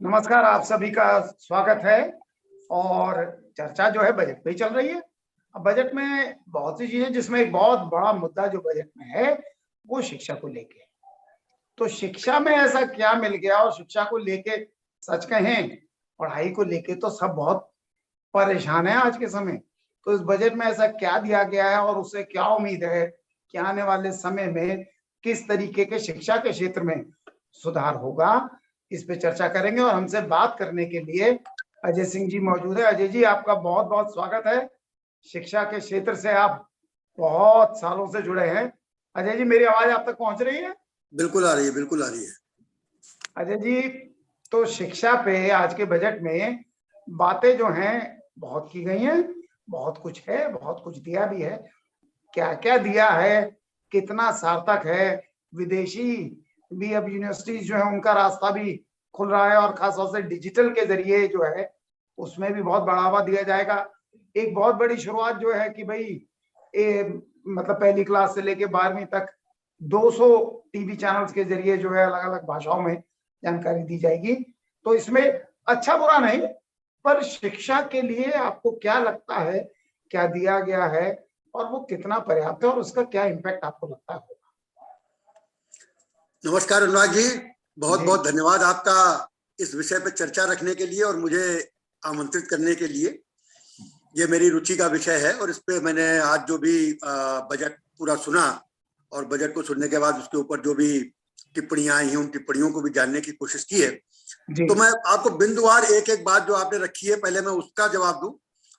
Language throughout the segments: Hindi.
नमस्कार, आप सभी का स्वागत है। और चर्चा जो है बजट पे ही चल रही है। अब बजट में बहुत सी चीजें, जिसमें एक बहुत बड़ा मुद्दा जो बजट में है वो शिक्षा को लेके है। तो शिक्षा में ऐसा क्या मिल गया, और शिक्षा को लेके सच कहें पढ़ाई को लेके तो सब बहुत परेशान है आज के समय। तो इस बजट में ऐसा क्या दिया गया है और उससे क्या उम्मीद है कि आने वाले समय में किस तरीके के शिक्षा के क्षेत्र में सुधार होगा, इस पे चर्चा करेंगे। और हमसे बात करने के लिए अजय सिंह जी मौजूद है। अजय जी, आपका बहुत बहुत स्वागत है। शिक्षा के क्षेत्र से आप बहुत सालों से जुड़े हैं। अजय जी, मेरी आवाज आप तक पहुंच रही है? बिल्कुल आ रही है, बिल्कुल आ रही है। अजय जी, तो शिक्षा पे आज के बजट में बातें जो हैं बहुत की गई हैं, बहुत कुछ है, बहुत कुछ दिया भी है। क्या क्या दिया है, कितना सार्थक है? विदेशी भी अब यूनिवर्सिटीज जो है उनका रास्ता भी खुल रहा है, और खासतौर से डिजिटल के जरिए जो है उसमें भी बहुत बढ़ावा दिया जाएगा। एक बहुत बड़ी शुरुआत जो है कि भाई मतलब पहली क्लास से लेके 12वीं तक 200 टीवी चैनल्स के जरिए जो है अलग अलग भाषाओं में जानकारी दी जाएगी। तो इसमें अच्छा बुरा नहीं, पर शिक्षा के लिए आपको क्या लगता है, क्या दिया गया है और वो कितना पर्याप्त है, और उसका क्या इम्पैक्ट आपको लगता है? नमस्कार अनुराग जी, बहुत बहुत धन्यवाद आपका इस विषय पर चर्चा रखने के लिए और मुझे आमंत्रित करने के लिए। ये मेरी रुचि का विषय है और इस पे मैंने आज जो भी बजट पूरा सुना और बजट को सुनने के बाद उसके ऊपर जो भी टिप्पणियां आई हैं उन टिप्पणियों को भी जानने की कोशिश की है। तो मैं आपको बिंदुवार एक एक बात जो आपने रखी है पहले मैं उसका जवाब दूं,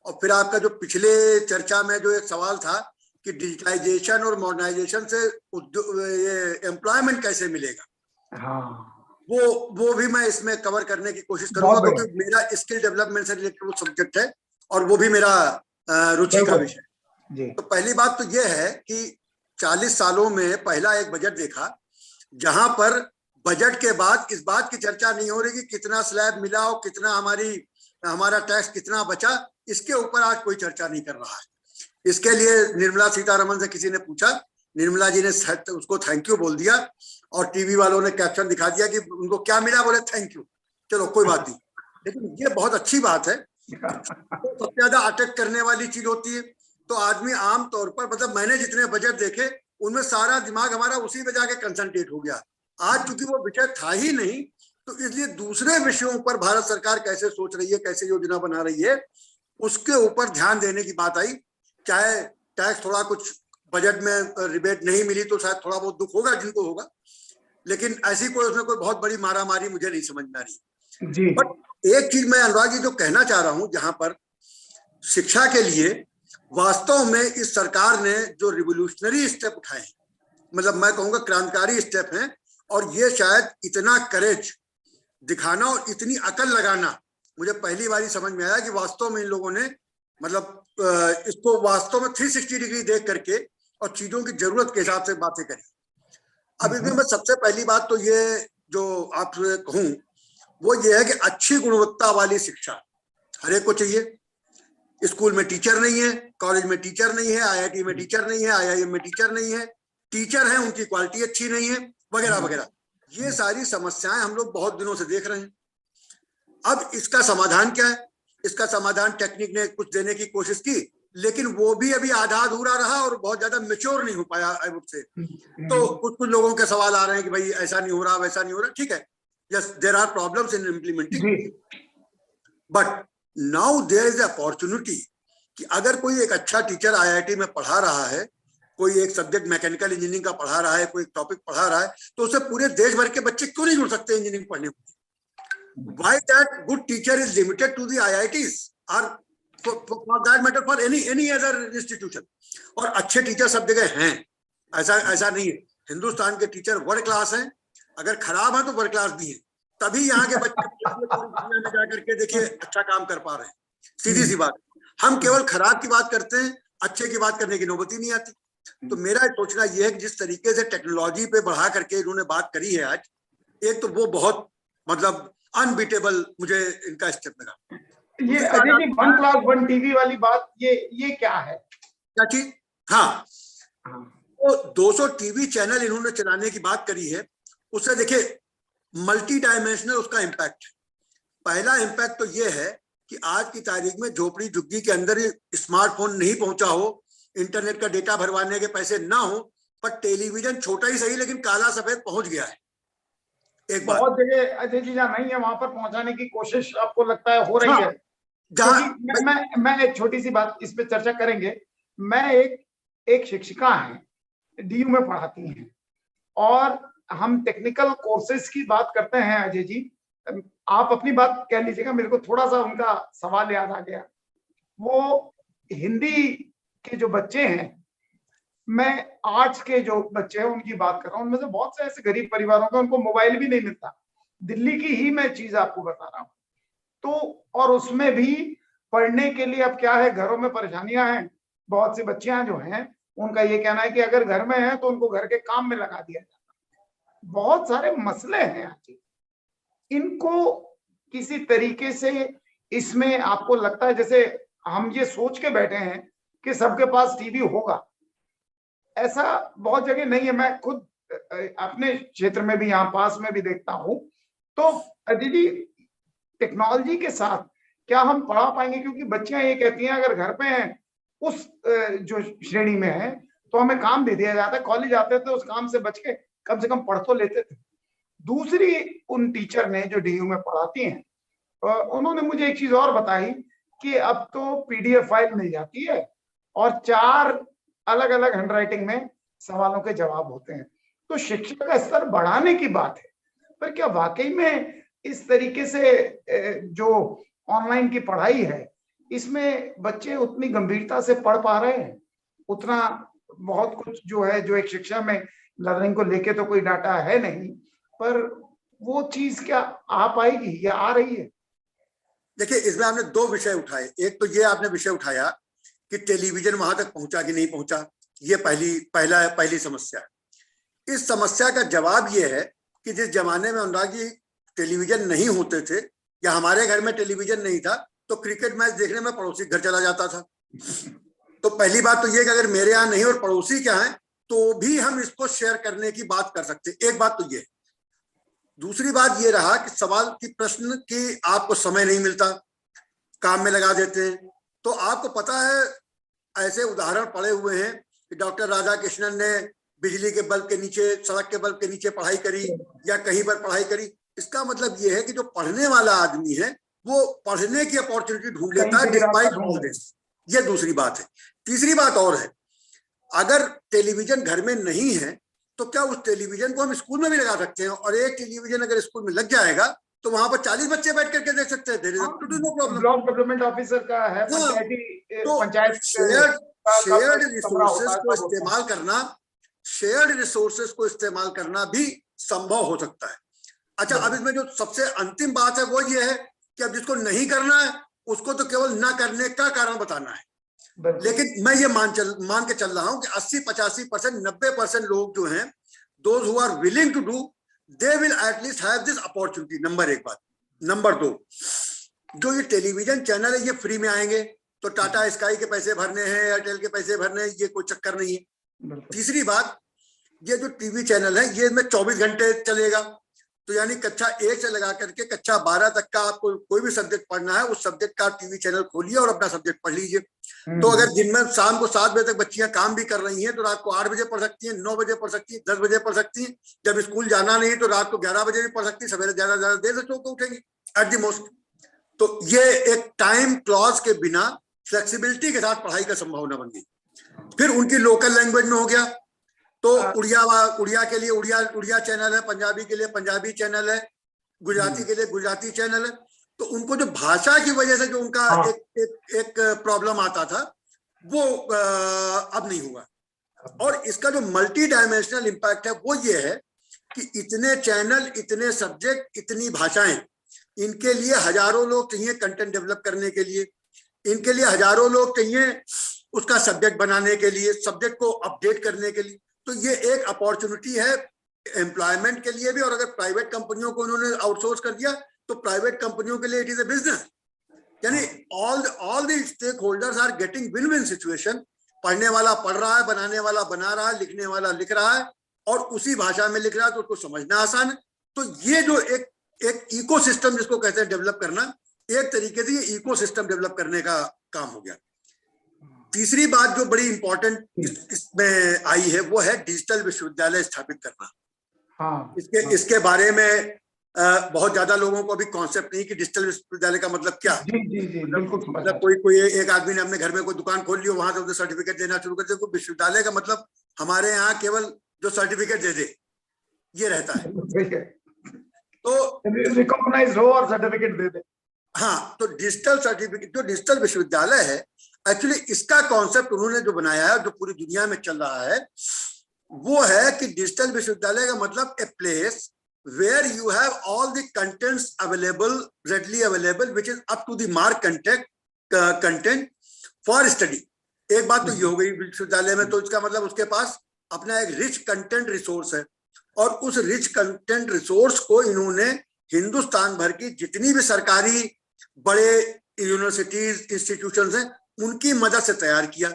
और फिर आपका जो पिछले चर्चा में जो एक सवाल था कि डिजिटाइजेशन और मॉडर्नाइजेशन से ये एम्प्लॉयमेंट कैसे मिलेगा, हाँ, वो भी मैं इसमें कवर करने की कोशिश करूंगा, क्योंकि मेरा स्किल डेवलपमेंट से रिलेटेड वो सब्जेक्ट है और वो भी मेरा रुचि का विषय। तो पहली बात तो ये है कि 40 सालों में पहला एक बजट देखा जहां पर बजट के बाद इस बात की चर्चा नहीं हो रही कि कितना स्लैब मिला और कितना हमारा टैक्स कितना बचा, इसके ऊपर आज कोई चर्चा नहीं कर रहा है। इसके लिए निर्मला सीतारमण से किसी ने पूछा, निर्मला जी ने उसको थैंक यू बोल दिया और टीवी वालों ने कैप्शन दिखा दिया कि उनको क्या मिला, बोले थैंक यू, चलो कोई बात नहीं। लेकिन ये बहुत अच्छी बात है। तो सबसे ज्यादा अटैक करने वाली चीज होती है। तो आदमी आम तौर पर, मतलब मैंने जितने बजट देखे उनमें सारा दिमाग हमारा उसी पे जाके कंसंट्रेट हो गया। आज चूंकि वो विषय था ही नहीं, तो इसलिए दूसरे विषयों पर भारत सरकार कैसे सोच रही है, कैसे योजना बना रही है, उसके ऊपर ध्यान देने की बात आई। चाहे टैक्स थोड़ा कुछ बजट में रिबेट नहीं मिली तो शायद थोड़ा बहुत दुख होगा जिनको होगा, लेकिन ऐसी कोई उसमें कोई बहुत बड़ी मारामारी मुझे नहीं समझ में आ रही। बट एक चीज मैं अनुराग जी जो कहना चाह रहा हूं, जहां पर शिक्षा के लिए वास्तव में इस सरकार ने जो रिवोल्यूशनरी स्टेप उठाए, मतलब मैं कहूंगा क्रांतिकारी स्टेप हैं, और ये शायद इतना करेज दिखाना और इतनी अकल लगाना मुझे पहली बार समझ में आया कि वास्तव में इन लोगों ने मतलब इसको वास्तव में 360 डिग्री देख करके और चीजों की जरूरत के हिसाब से बातें करी। अब इसमें मैं सबसे पहली बात तो ये जो आपसे कहूं वो ये है कि अच्छी गुणवत्ता वाली शिक्षा हर एक को चाहिए। स्कूल में टीचर नहीं है, कॉलेज में टीचर नहीं है, आईआईटी में टीचर नहीं है, आईआईएम में टीचर नहीं है, टीचर है उनकी क्वालिटी अच्छी नहीं है, वगैरह वगैरह। ये सारी समस्याएं हम लोग बहुत दिनों से देख रहे हैं। अब इसका समाधान क्या है? इसका समाधान टेक्निक ने कुछ देने की कोशिश की, लेकिन वो भी अभी आधा अधूरा रहा और बहुत ज्यादा मैच्योर नहीं हो पाया आई वुड से। तो कुछ लोगों के सवाल आ रहे हैं कि भाई ऐसा नहीं हो रहा, वैसा नहीं हो रहा। ठीक है, yes there are problems in implementing, but now there is opportunity कि अगर कोई एक अच्छा टीचर आईआईटी में पढ़ा रहा है, कोई एक सब्जेक्ट मैकेनिकल इंजीनियरिंग का पढ़ा रहा है, कोई एक टॉपिक पढ़ा रहा है, तो उससे पूरे देश भर के बच्चे क्यों नहीं जुड़ सकते इंजीनियरिंग पढ़ने को? Why that good teacher is limited to the IITs or for that matter for any other institution? और अच्छे टीचर सब जगह हैं, ऐसा नहीं है। हिंदुस्तान के टीचर वर्ल्ड क्लास हैं, अगर खराब है तो वर्ल्ड क्लास भी है, तभी यहाँ के बच्चे दुनिया में जाकर के देखिए अच्छा काम कर पा रहे हैं। सीधी सी बात, हम केवल खराब की बात करते हैं, अच्छे की बात करने की नौबत ही नहीं आती। तो मेरा सोचना यह है कि जिस तरीके से टेक्नोलॉजी पे बढ़ा करके इन्होंने बात करी है आज, एक तो वो बहुत मतलब अनबीटेबल मुझे इनका स्टेप लगा। ये अजय जी 1 क्लास 1 टीवी वाली बात, ये क्या है? क्या चीज? हाँ, तो 200 टीवी चैनल इन्होंने चलाने की बात करी है। उससे देखिए मल्टी डायमेंशनल उसका इम्पैक्ट है। पहला इम्पैक्ट तो ये है कि आज की तारीख में झोपड़ी झुग्गी के अंदर स्मार्टफोन नहीं पहुंचा हो, इंटरनेट का डेटा भरवाने के पैसे ना हो, पर टेलीविजन छोटा ही सही लेकिन काला सफेद पहुंच गया है। एक बात बहुत जगह अजय जी जहाँ नहीं है वहां पर पहुंचाने की कोशिश आपको लगता है हो रही है? क्योंकि मैं एक छोटी सी बात इस पे चर्चा करेंगे। मैं एक शिक्षिका है, डीयू में पढ़ाती हैं, और हम टेक्निकल कोर्सेज की बात करते हैं। अजय जी आप अपनी बात कह लीजिएगा, मेरे को थोड़ा सा उनका सवाल याद आ गया। वो हिंदी के जो बच्चे हैं, मैं आर्ट्स के जो बच्चे हैं उनकी बात कर रहा हूँ, उनमें से बहुत से ऐसे गरीब परिवारों के उनको मोबाइल भी नहीं मिलता। दिल्ली की ही मैं चीज आपको बता रहा हूँ। तो और उसमें भी पढ़ने के लिए अब क्या है, घरों में परेशानियां हैं। बहुत सी बच्चियां जो हैं उनका ये कहना है कि अगर घर में है तो उनको घर के काम में लगा दिया जाता है। बहुत सारे मसले हैं आज, इनको किसी तरीके से इसमें आपको लगता है, जैसे हम ये सोच के बैठे हैं कि सबके पास टीवी होगा, ऐसा बहुत जगह नहीं है। मैं खुद अपने क्षेत्र में भी यहाँ पास में भी देखता हूँ। तो दीदी टेक्नोलॉजी के साथ क्या हम पढ़ा पाएंगे? क्योंकि बच्चियां ये कहती हैं अगर घर पे हैं उस जो श्रेणी में है तो हमें काम दे दिया जाता है, कॉलेज आते थे उस काम से बच के कम से कम पढ़ तो लेते थे। दूसरी उन टीचर ने जो डीयू में पढ़ाती हैं उन्होंने मुझे एक चीज और बताई कि अब तो पीडीएफ फाइल मिल जाती है और 4 अलग अलग हैंडराइटिंग में सवालों के जवाब होते हैं। तो शिक्षा का स्तर बढ़ाने की बात है, पर क्या वाकई में इस तरीके से जो ऑनलाइन की पढ़ाई है इसमें बच्चे उतनी गंभीरता से पढ़ पा रहे हैं? उतना बहुत कुछ जो है, जो एक शिक्षा में लर्निंग को लेके तो कोई डाटा है नहीं, पर वो चीज क्या आ पाएगी या आ रही है? देखिए, इसमें आपने 2 विषय उठाए। एक तो ये आपने विषय उठाया कि टेलीविजन वहां तक पहुंचा कि नहीं पहुंचा, ये पहली समस्या है। इस समस्या का जवाब ये है कि जिस जमाने में अनुराग जी टेलीविजन नहीं होते थे या हमारे घर में टेलीविजन नहीं था तो क्रिकेट मैच देखने में पड़ोसी घर चला जाता था। तो पहली बात तो ये कि अगर मेरे यहाँ नहीं और पड़ोसी क्या है तो भी हम इसको शेयर करने की बात कर सकते। एक बात तो ये। दूसरी बात ये रहा कि सवाल की प्रश्न की आपको समय नहीं मिलता, काम में लगा देते हैं। तो आपको पता है ऐसे उदाहरण पड़े हुए हैं कि डॉक्टर राधा कृष्णन ने बिजली के बल्ब के नीचे, सड़क के बल्ब के नीचे पढ़ाई करी या कहीं पर पढ़ाई करी। इसका मतलब ये है कि जो पढ़ने वाला आदमी है वो पढ़ने की अपॉर्चुनिटी ढूंढ लेता है डिस्पाइट ऑल दिस। ये दूसरी बात है। तीसरी बात और है, अगर टेलीविजन घर में नहीं है तो क्या उस टेलीविजन को हम स्कूल में भी लगा सकते हैं? और एक टेलीविजन अगर स्कूल में लग जाएगा तो वहां पर 40 बच्चे बैठ करके देख सकते हैं। ब्लॉक डेवलपमेंट ऑफिसर का है, पंचायत शेयर्ड रिसोर्सेज को इस्तेमाल करना भी संभव हो सकता है। अच्छा, अब इसमें जो सबसे अंतिम बात है वो ये है कि अब जिसको नहीं करना है उसको तो केवल ना करने का कारण बताना है। लेकिन मैं ये मान के चल रहा हूं कि 80-85%, 90% लोग जो हैं, those who are willing to do, they will at least have this opportunity। Number 1 बात। नंबर 2, जो ये टेलीविजन चैनल है ये फ्री में आएंगे तो टाटा स्काई के पैसे भरने हैं, एयरटेल के पैसे भरने हैं, ये कोई चक्कर नहीं है। तीसरी बात, ये जो टीवी चैनल है ये इसमें 24 घंटे चलेगा। तो यानी कक्षा 1 से लगा करके कक्षा 12 तक का आपको कोई भी सब्जेक्ट पढ़ना है उस सब्जेक्ट का टीवी चैनल खोलिए और अपना सब्जेक्ट पढ़ लीजिए। तो अगर दिन में शाम को 7 बजे तक बच्चियां काम भी कर रही हैं तो रात को 8 बजे पढ़ सकती हैं, 9 बजे पढ़ सकती हैं, 10 बजे पढ़ सकती हैं। जब स्कूल जाना नहीं तो रात को 11 बजे भी पढ़ सकती है, सवेरे ज्यादा देर से सो के उठेंगी एट दी मोस्ट। तो ये एक टाइम क्लॉज के बिना फ्लेक्सिबिलिटी के साथ पढ़ाई का संभावना बन गई। फिर उनकी लोकल लैंग्वेज में हो गया तो उड़िया के लिए उड़िया चैनल है, पंजाबी के लिए पंजाबी चैनल है, गुजराती के लिए गुजराती चैनल है। तो उनको जो भाषा की वजह से जो उनका एक प्रॉब्लम आता था वो अब नहीं हुआ। और इसका जो मल्टी डायमेंशनल इम्पैक्ट है वो ये है कि इतने चैनल, इतने सब्जेक्ट, इतनी भाषाएं, इनके लिए हजारों लोग चाहिए कंटेंट डेवलप करने के लिए, इनके लिए हजारों लोग चाहिए उसका सब्जेक्ट बनाने के लिए, सब्जेक्ट को अपडेट करने के लिए। तो ये एक अपॉर्चुनिटी है एम्प्लॉयमेंट के लिए भी। और अगर प्राइवेट कंपनियों को उन्होंने आउटसोर्स कर दिया तो प्राइवेट कंपनियों के लिए इट इज अ बिजनेस। यानी all the stakeholders are getting win win situation. पढ़ने वाला पढ़ रहा है, बनाने वाला बना रहा है, लिखने वाला लिख रहा है और उसी भाषा में लिख रहा है तो उसको समझना आसान है। तो ये जो एक एक इकोसिस्टम जिसको कहते हैं डेवलप करना, एक तरीके से ये इकोसिस्टम डेवलप करने का काम हो गया। तीसरी बात जो बड़ी इंपॉर्टेंट इसमें आई है वो है डिजिटल विश्वविद्यालय स्थापित करना। इसके बारे में बहुत ज्यादा लोगों को अभी कॉन्सेप्ट नहीं कि डिजिटल विश्वविद्यालय का मतलब क्या। मतलब कोई एक आदमी ने अपने घर में कोई दुकान खोल ली, वहां से उसे सर्टिफिकेट देना शुरू कर दिया। विश्वविद्यालय का मतलब हमारे यहाँ केवल जो सर्टिफिकेट दे दे ये रहता है, तो रिकॉग्नाइज्ड हो और सर्टिफिकेट दे दे। हाँ, तो डिजिटल सर्टिफिकेट जो डिजिटल विश्वविद्यालय है, एक्चुअली इसका कॉन्सेप्ट उन्होंने जो बनाया है, जो पूरी दुनिया में चल रहा है, वो है कि डिजिटल विश्वविद्यालय का मतलब a place where you have all the contents available, readily available, which is up to the mark content for study। एक बात तो ये हो गई विश्वविद्यालय में, तो इसका मतलब उसके पास अपना एक रिच कंटेंट रिसोर्स है, और उस रिच कंटेंट रिसोर्स को इन्होंने हिंदुस्तान भर की जितनी भी सरकारी बड़े यूनिवर्सिटीज इंस्टीट्यूशंस हैं उनकी मदद से तैयार किया।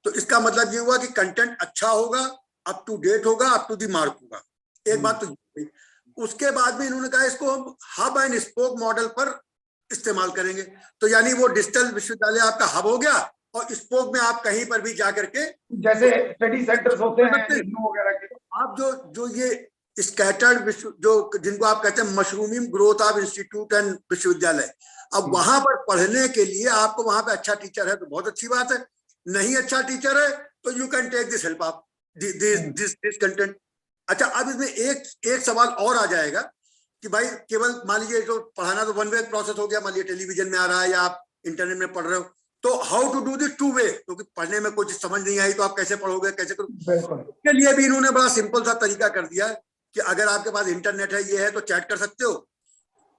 तो इसका मतलब ये हुआ कि कंटेंट अच्छा होगा, अप टू डेट होगा, अप टू दी मार्क होगा। एक बात तो ये। उसके बाद में इन्होंने कहा इसको हम हब एंड स्पोक मॉडल पर इस्तेमाल करेंगे। तो यानी वो डिजिटल विश्वविद्यालय आपका हब हो गया, और स्पोक में आप कहीं पर भी जाकर के, जैसे स्टडी सेंटर्स होते हैं वगैरह के, आप जो ये स्कैटर्ड जो जिनको आप कहते हैं mushrooming growth of institute and विश्वविद्यालय, अब वहां पर पढ़ने के लिए आपको वहां पे अच्छा टीचर है तो बहुत अच्छी बात है, नहीं अच्छा टीचर है तो you can take this help of this content. अच्छा, अब इसमें एक सवाल और आ जाएगा कि भाई केवल मान लीजिए तो पढ़ाना तो वन वे प्रोसेस हो गया, मान लीजिए टेलीविजन में आ रहा है या आप इंटरनेट में पढ़ रहे हो, तो how to do this two way, क्योंकि पढ़ने में कुछ समझ नहीं आई तो आप कैसे पढ़ोगे, कैसे करोगे। इसके लिए भी इन्होंने बड़ा सिंपल सा तरीका कर दिया कि अगर आपके पास इंटरनेट है, ये है, तो चैट कर सकते हो,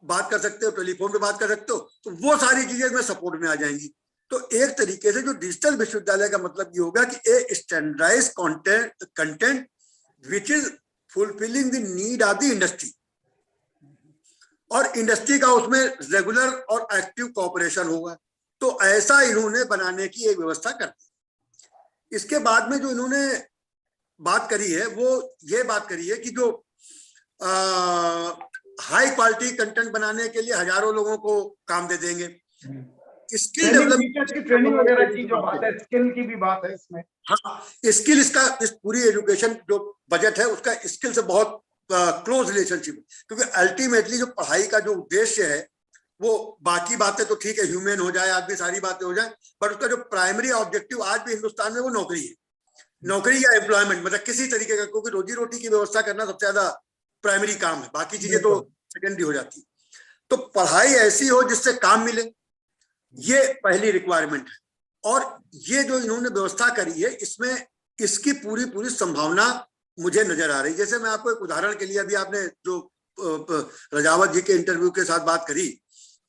बात कर सकते हो, टेलीफोन पे बात कर सकते हो, तो वो सारी चीजें इसमें सपोर्ट में आ जाएंगी। तो एक तरीके से जो डिजिटल विश्वविद्यालय का मतलब ये होगा कि a standardised content which is fulfilling the need of the industry, और इंडस्ट्री का उसमें रेगुलर और एक्टिव कोऑपरेशन होगा। तो ऐसा इन्होंने बनाने की एक व्यवस्था कर दी। इसके बाद में जो इन्होंने बात करी है वो ये बात करी है कि जो हाई क्वालिटी कंटेंट बनाने के लिए हजारों लोगों को काम दे देंगे। स्किल डेवलपमेंट की ट्रेनिंग वगैरह की जो बात है, स्किल की भी बात है इसमें। हाँ, स्किल इसका इस पूरी एजुकेशन जो बजट है उसका स्किल से बहुत क्लोज रिलेशनशिप, क्योंकि अल्टीमेटली जो पढ़ाई का जो उद्देश्य है वो बाकी बातें तो ठीक है, ह्यूमन हो जाए, आदमी सारी बातें हो जाए, पर उसका जो प्राइमरी ऑब्जेक्टिव आज भी हिंदुस्तान में वो नौकरी है, नौकरी या एम्प्लॉयमेंट, मतलब किसी तरीके का, क्योंकि रोजी रोटी की व्यवस्था करना सबसे ज्यादा प्राइमरी काम है, बाकी चीजें तो सेकेंडरी हो जाती है। तो पढ़ाई ऐसी हो जिससे काम मिले, ये पहली रिक्वायरमेंट है। और ये जो इन्होंने व्यवस्था करी है इसमें इसकी पूरी संभावना मुझे नजर आ रही। जैसे मैं आपको एक उदाहरण के लिए, अभी आपने जो रजावत जी के इंटरव्यू के साथ बात करी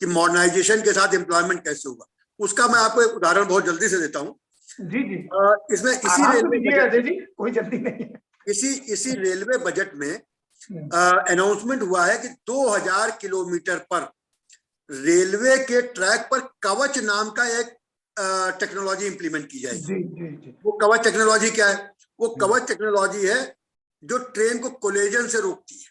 कि मॉडर्नाइजेशन के साथ एम्प्लॉयमेंट कैसे होगा, उसका मैं आपको एक उदाहरण बहुत जल्दी से देता हूँ। जी जी। इसमें इसी रेलवे कोई जल्दी नहीं है, इसी रेलवे बजट में अनाउंसमेंट हुआ है कि 2000 किलोमीटर पर रेलवे के ट्रैक पर कवच नाम का एक टेक्नोलॉजी इंप्लीमेंट की जाएगी। जी। वो कवच टेक्नोलॉजी क्या है? वो कवच टेक्नोलॉजी है जो ट्रेन को कोलिजन से रोकती है।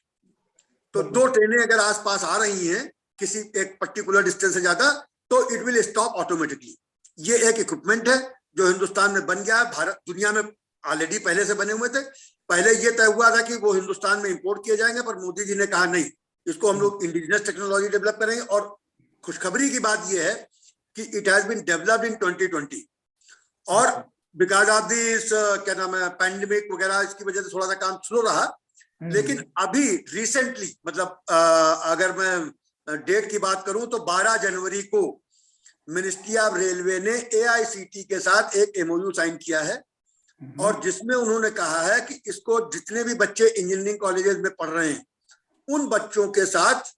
तो दो ट्रेनें अगर आसपास आ रही हैं किसी एक पर्टिकुलर डिस्टेंस से ज्यादा, तो इट विल स्टॉप ऑटोमेटिकली। ये एक इक्विपमेंट है जो हिंदुस्तान में बन गया है। भारत दुनिया में ऑलरेडी पहले से बने हुए थे। पहले ये तय हुआ था कि वो हिंदुस्तान में इंपोर्ट किए जाएंगे, पर मोदी जी ने कहा नहीं, इसको हम लोग इंडिजिनस टेक्नोलॉजी डेवलप करेंगे। और खुशखबरी की बात यह है कि it has been developed in 2020, और बिकॉज ऑफ दिस क्या नाम है पैंडेमिक वगैरह, इसकी वजह से थोड़ा सा काम स्लो रहा। लेकिन अभी रिसेंटली, मतलब अगर मैं डेट की बात करूं तो 12 जनवरी को मिनिस्ट्री ऑफ रेलवे ने AICT के साथ एक MOU साइन किया है, और जिसमें उन्होंने कहा है कि इसको जितने भी बच्चे इंजीनियरिंग कॉलेजेस में पढ़ रहे हैं उन बच्चों के साथ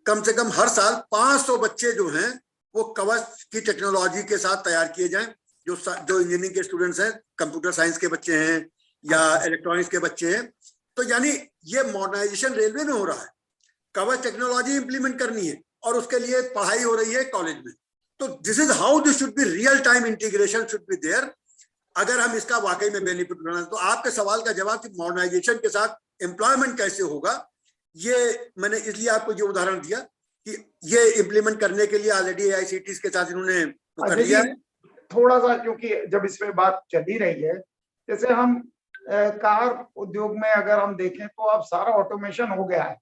कम से कम हर साल 500 बच्चे जो हैं वो कवच की टेक्नोलॉजी के साथ तैयार किए जाएं। जो इंजीनियरिंग के स्टूडेंट्स हैं, कंप्यूटर साइंस के बच्चे हैं या इलेक्ट्रॉनिक्स के बच्चे हैं। तो यानी ये मॉडर्नाइजेशन रेलवे में हो रहा है, कवच टेक्नोलॉजी इंप्लीमेंट करनी है और उसके लिए पढ़ाई हो रही है कॉलेज में। तो this is how this should be, real time integration should be there. अगर हम इसका वाकई में बेनिफिट उठाना, तो आपके सवाल का जवाब कि मॉडर्नाइजेशन के साथ एम्प्लॉयमेंट कैसे होगा, ये मैंने इसलिए आपको ये उदाहरण दिया कि ये इम्प्लीमेंट करने के लिए ऑलरेडी AICTE के साथ इन्होंने कर लिया है। थोड़ा सा, क्योंकि जब इसमें बात चल ही रही है, जैसे हम कार उद्योग में अगर हम देखें तो अब सारा ऑटोमेशन हो गया है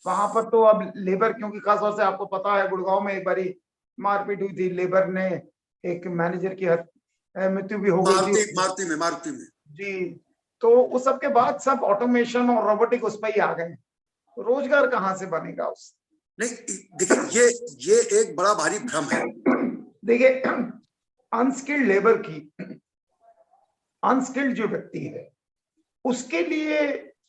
वहां पर। तो अब लेबर, क्योंकि खासतौर से आपको पता है गुड़गांव में एक बारी मारपीट हुई थी, लेबर ने एक मैनेजर की मृत्यु भी हो गई थी मारुति में जी। तो उस सब के बाद सब ऑटोमेशन और रोबोटिक उस पर ही आ गए, रोजगार कहाँ से बनेगा उस? नहीं, देखिए ये एक बड़ा भारी भ्रम है। देखिए, अनस्किल्ड लेबर की, अनस्किल्ड जो व्यक्ति है उसके लिए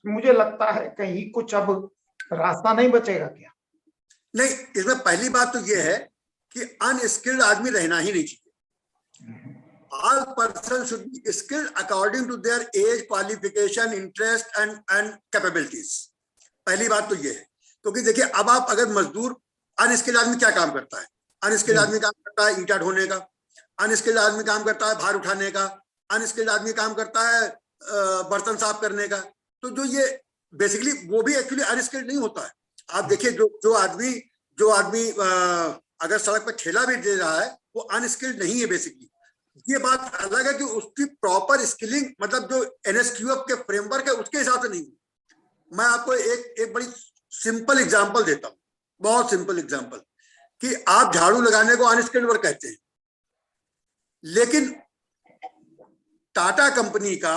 मुझे लगता है कहीं कुछ अब रास्ता नहीं बचेगा क्या? नहीं, इसमें पहली बात तो ये है कि अनस्किल्ड आदमी रहना ही नहीं चाहिए। All persons should be skilled according to their age, qualification, interest and capabilities. पहली बात तो ये है, क्योंकि देखिए अब आप अगर मजदूर, अनस्किल्ड आदमी क्या काम करता है? अनस्किल्ड आदमी काम करता है ईंटा ढोने का, अनस्किल्ड आदमी काम करता है भार उठाने का, अनस्किल्ड आदमी काम करता है बर्तन साफ करने का। तो जो ये बेसिकली वो भी एक्चुअली अनस्किल्ड नहीं होता है। आप देखिए जो आदमी अगर सड़क पर ठेला भी दे रहा है वो अनस्किल्ड नहीं है बेसिकली। ये बात अलग है कि उसकी प्रॉपर स्किलिंग, मतलब जो NSQF के फ्रेमवर्क है उसके हिसाब से नहीं। मैं आपको एक बड़ी सिंपल एग्जांपल देता हूं, बहुत सिंपल एग्जांपल, कि आप झाड़ू लगाने को अनस्किल्ड वर्क कहते हैं, लेकिन टाटा कंपनी का,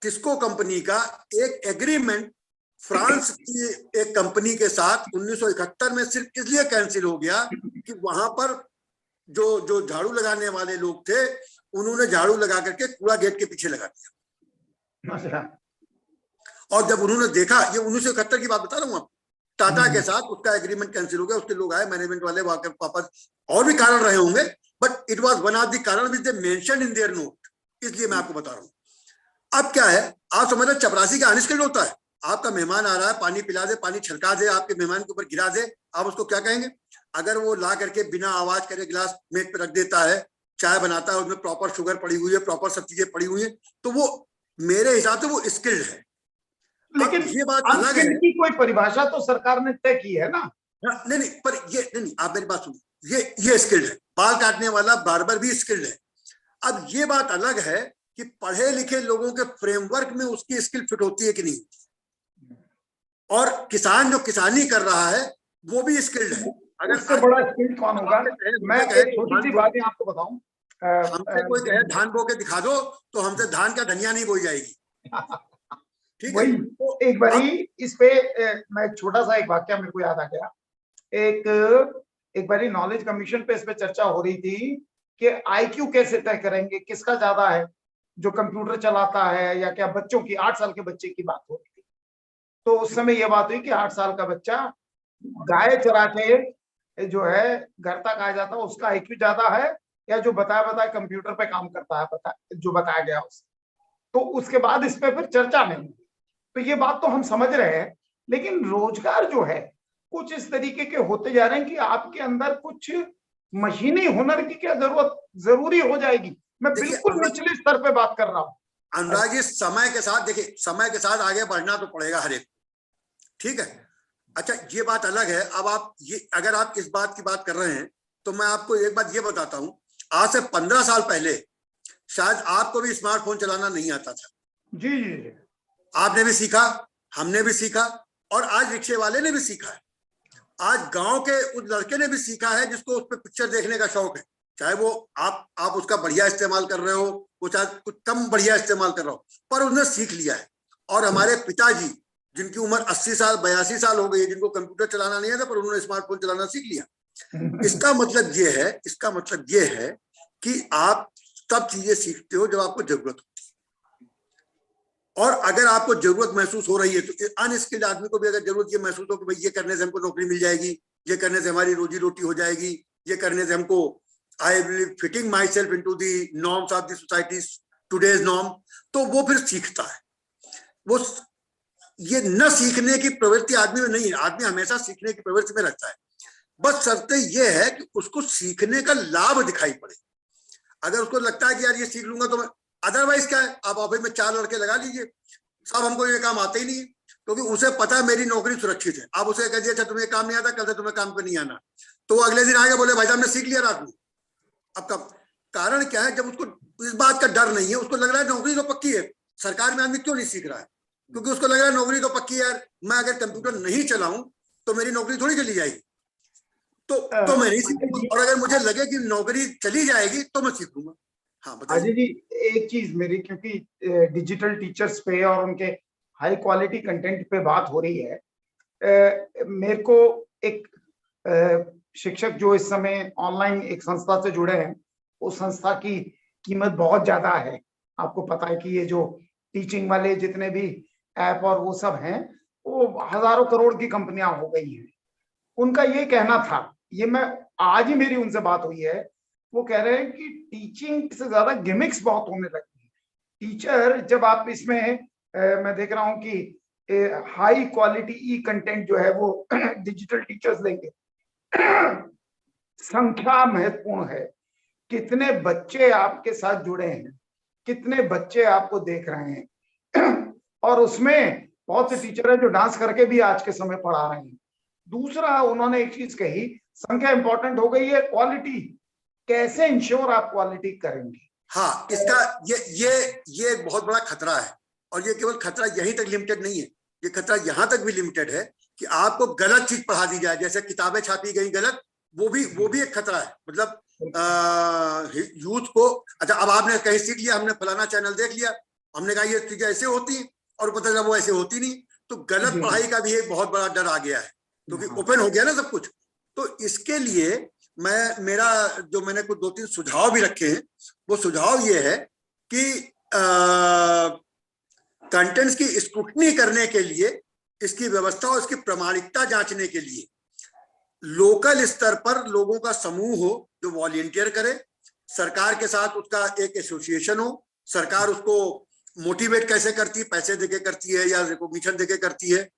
टिस्को कंपनी का एक एग्रीमेंट फ्रांस की एक कंपनी के साथ 1971 में सिर्फ इसलिए कैंसिल हो गया कि वहां पर जो झाड़ू लगाने वाले लोग थे उन्होंने झाड़ू लगा करके कूड़ा गेट के पीछे लगा दिया। और जब उन्होंने देखा, ये 1971 की बात बता रहा हूँ आपको, टाटा के साथ उसका एग्रीमेंट कैंसिल हो गया। उसके लोग आए, मैनेजमेंट वाले वापस, और भी कारण रहे होंगे, but it was one of the कारण which they mention in their note, इसलिए मैं आपको बता रहा हूँ। अब क्या है, आप समझ रहे, चपरासी का अनस्किल्ड होता है। आपका मेहमान आ रहा है, पानी पिला दे, पानी छलका दे, आपके मेहमान के ऊपर गिरा दे, आप उसको क्या कहेंगे? अगर वो ला करके बिना आवाज करे गिलास मेज पे रख देता है, चाय बनाता है, उसमें प्रॉपर शुगर पड़ी हुई है, प्रॉपर सब चीजें पड़ी हुई है, तो वो मेरे हिसाब से वो स्किल्ड है। लेकिन ये बात अलग है कि कोई परिभाषा तो सरकार ने तय की है ना। नहीं, पर ये नहीं, आप मेरी बात सुनिए, ये स्किल्ड है। बाल काटने वाला बार्बर भी स्किल्ड है। अब ये बात अलग है कि पढ़े लिखे लोगों के फ्रेमवर्क में उसकी स्किल फिट होती है कि नहीं, और किसान जो किसानी कर रहा है वो भी स्किल्ड है। अगर उससे बड़ा स्किल्ड कौन होगा? मैं एक छोटी सी बात आपको बताऊं, हमसे कोई कहे धान बो के दिखा दो तो हमसे धान का धनिया नहीं बोई जाएगी। ठीक है, तो एक बारी इस पे मैं छोटा सा एक वाक्य मेरे को याद आ गया। एक बारी नॉलेज कमीशन पे इस पे चर्चा हो रही थी कि IQ कैसे तय करेंगे, किसका ज्यादा है, जो कंप्यूटर चलाता है या क्या? बच्चों की, 8 साल के बच्चे की बात हो रही थी। तो उस समय यह बात हुई कि 8 साल का बच्चा गाय चरा के जो है घर तक आ जाता है, उसका IQ ज्यादा है, या जो बताया कंप्यूटर पे काम करता है जो बताया गया उसे। तो उसके बाद इस पे फिर चर्चा नहीं। तो ये बात तो हम समझ रहे हैं, लेकिन रोजगार जो है कुछ इस तरीके के होते जा रहे हैं कि आपके अंदर कुछ मशीनी हुनर की क्या जरूरी हो जाएगी। मैं बिल्कुल निचले स्तर पे बात कर रहा हूँ अनुराग जी। समय के साथ देखिए, समय के साथ आगे बढ़ना तो पड़ेगा हर एक, ठीक है। अच्छा, ये बात अलग है। अब आप ये, अगर आप इस बात की बात कर रहे हैं तो मैं आपको एक बात ये बताता हूँ, आज से 15 साल पहले शायद आपको भी स्मार्टफोन चलाना नहीं आता था। जी, आपने भी सीखा, हमने भी सीखा, और आज रिक्शे वाले ने भी सीखा है। आज गांव के उस लड़के ने भी सीखा है जिसको उस पर पिक्चर देखने का शौक है, चाहे वो आप उसका बढ़िया इस्तेमाल कर रहे हो, वो चाहे कुछ कम बढ़िया इस्तेमाल कर रहा हो, पर उसने सीख लिया है। और हमारे पिताजी जिनकी उम्र 80 साल 82 साल हो गई, जिनको कंप्यूटर चलाना नहीं आता, पर उन्होंने स्मार्टफोन चलाना सीख लिया। इसका मतलब ये है कि आप तब चीजें सीखते हो जब आपको जरूरत होती है। और अगर आपको जरूरत महसूस हो रही है तो अनस्किल्ड आदमी को भी अगर जरूरत ये महसूस हो कि भाई ये करने से हमको नौकरी मिल जाएगी, ये करने से हमारी रोजी रोटी हो जाएगी, ये करने से हमको I will fitting my self into the norms of the society today's norm, तो वो फिर सीखता है। वो ये न सीखने की प्रवृत्ति आदमी में नहीं है। आदमी हमेशा सीखने की प्रवृत्ति में रहता है, बस शर्त ये है कि उसको सीखने का लाभ दिखाई पड़े। अगर उसको लगता है कि यार ये सीख लूंगा तो मैं, अदरवाइज क्या है, आप ऑफिस में 4 लड़के लगा लीजिए, सब हमको ये काम आते ही नहीं है, क्योंकि उसे पता है मेरी नौकरी सुरक्षित है। आप उसे कह दिया अच्छा तुम्हें काम नहीं आता, कल से तुम्हें काम पे नहीं आना, तो वो अगले दिन आएगा बोले भाई साहब ने सीख लिया रात में। अब कब कारण क्या है, जब उसको इस बात का डर नहीं है, उसको लग रहा है नौकरी तो पक्की है। सरकार में आदमी क्यों नहीं सीख रहा है? क्योंकि उसको लग रहा है नौकरी तो पक्की है यार, मैं अगर कंप्यूटर नहीं चलाऊं तो मेरी नौकरी थोड़ी चली जाएगी, तो मैं नहीं सीखूंगा। और अगर मुझे लगे कि नौकरी चली जाएगी तो मैं सीखूंगा। हाँ अजय जी, एक चीज मेरी, क्योंकि डिजिटल टीचर्स पे और उनके हाई क्वालिटी कंटेंट पे बात हो रही है, मेरे को एक शिक्षक जो इस समय ऑनलाइन एक संस्था से जुड़े हैं, उस संस्था की कीमत बहुत ज्यादा है। आपको पता है कि ये जो टीचिंग वाले जितने भी ऐप और वो सब हैं, वो हजारों करोड़ की कंपनियां हो गई हैं। उनका ये कहना था, ये मैं आज ही मेरी उनसे बात हुई है, वो कह रहे हैं कि टीचिंग से ज्यादा गिमिक्स बहुत होने लगी है। टीचर जब आप इसमें मैं देख रहा हूं कि हाई क्वालिटी ई कंटेंट जो है वो डिजिटल टीचर्स देंगे। संख्या महत्वपूर्ण है, कितने बच्चे आपके साथ जुड़े हैं, कितने बच्चे आपको देख रहे हैं और उसमें बहुत से टीचर हैं जो डांस करके भी आज के समय पढ़ा रहे हैं। दूसरा उन्होंने एक चीज कही, संख्या इंपॉर्टेंट हो गई है, क्वालिटी कैसे इंश्योर आप क्वालिटी करेंगे? हाँ, इसका ये बहुत बड़ा खतरा है। और ये केवल खतरा यहीं तक लिमिटेड नहीं है, ये खतरा यहां तक भी लिमिटेड है कि आपको गलत चीज पढ़ा दी जाए, जैसे किताबें छापी गई गलत, वो भी एक खतरा है। मतलब यूथ को, अच्छा अब आपने कहीं सीख लिया, हमने फलाना चैनल देख लिया, हमने कहा ये चीजें ऐसे होती हैं, और पता चला वो ऐसे होती नहीं, तो गलत पढ़ाई का भी एक बहुत बड़ा डर आ गया है, क्योंकि ओपन हो गया ना सब कुछ। तो इसके लिए मैंने कुछ 2-3 सुझाव भी रखे हैं। वो सुझाव ये है कि कंटेंट्स की स्क्रूटनी करने के लिए, इसकी व्यवस्था और इसकी प्रामाणिकता जांचने के लिए लोकल स्तर पर लोगों का समूह हो जो वॉलंटियर करे, सरकार के साथ उसका एक एसोसिएशन हो, सरकार उसको मोटिवेट कैसे करती है, पैसे देके करती है या रिकॉग्निशन देके करती है,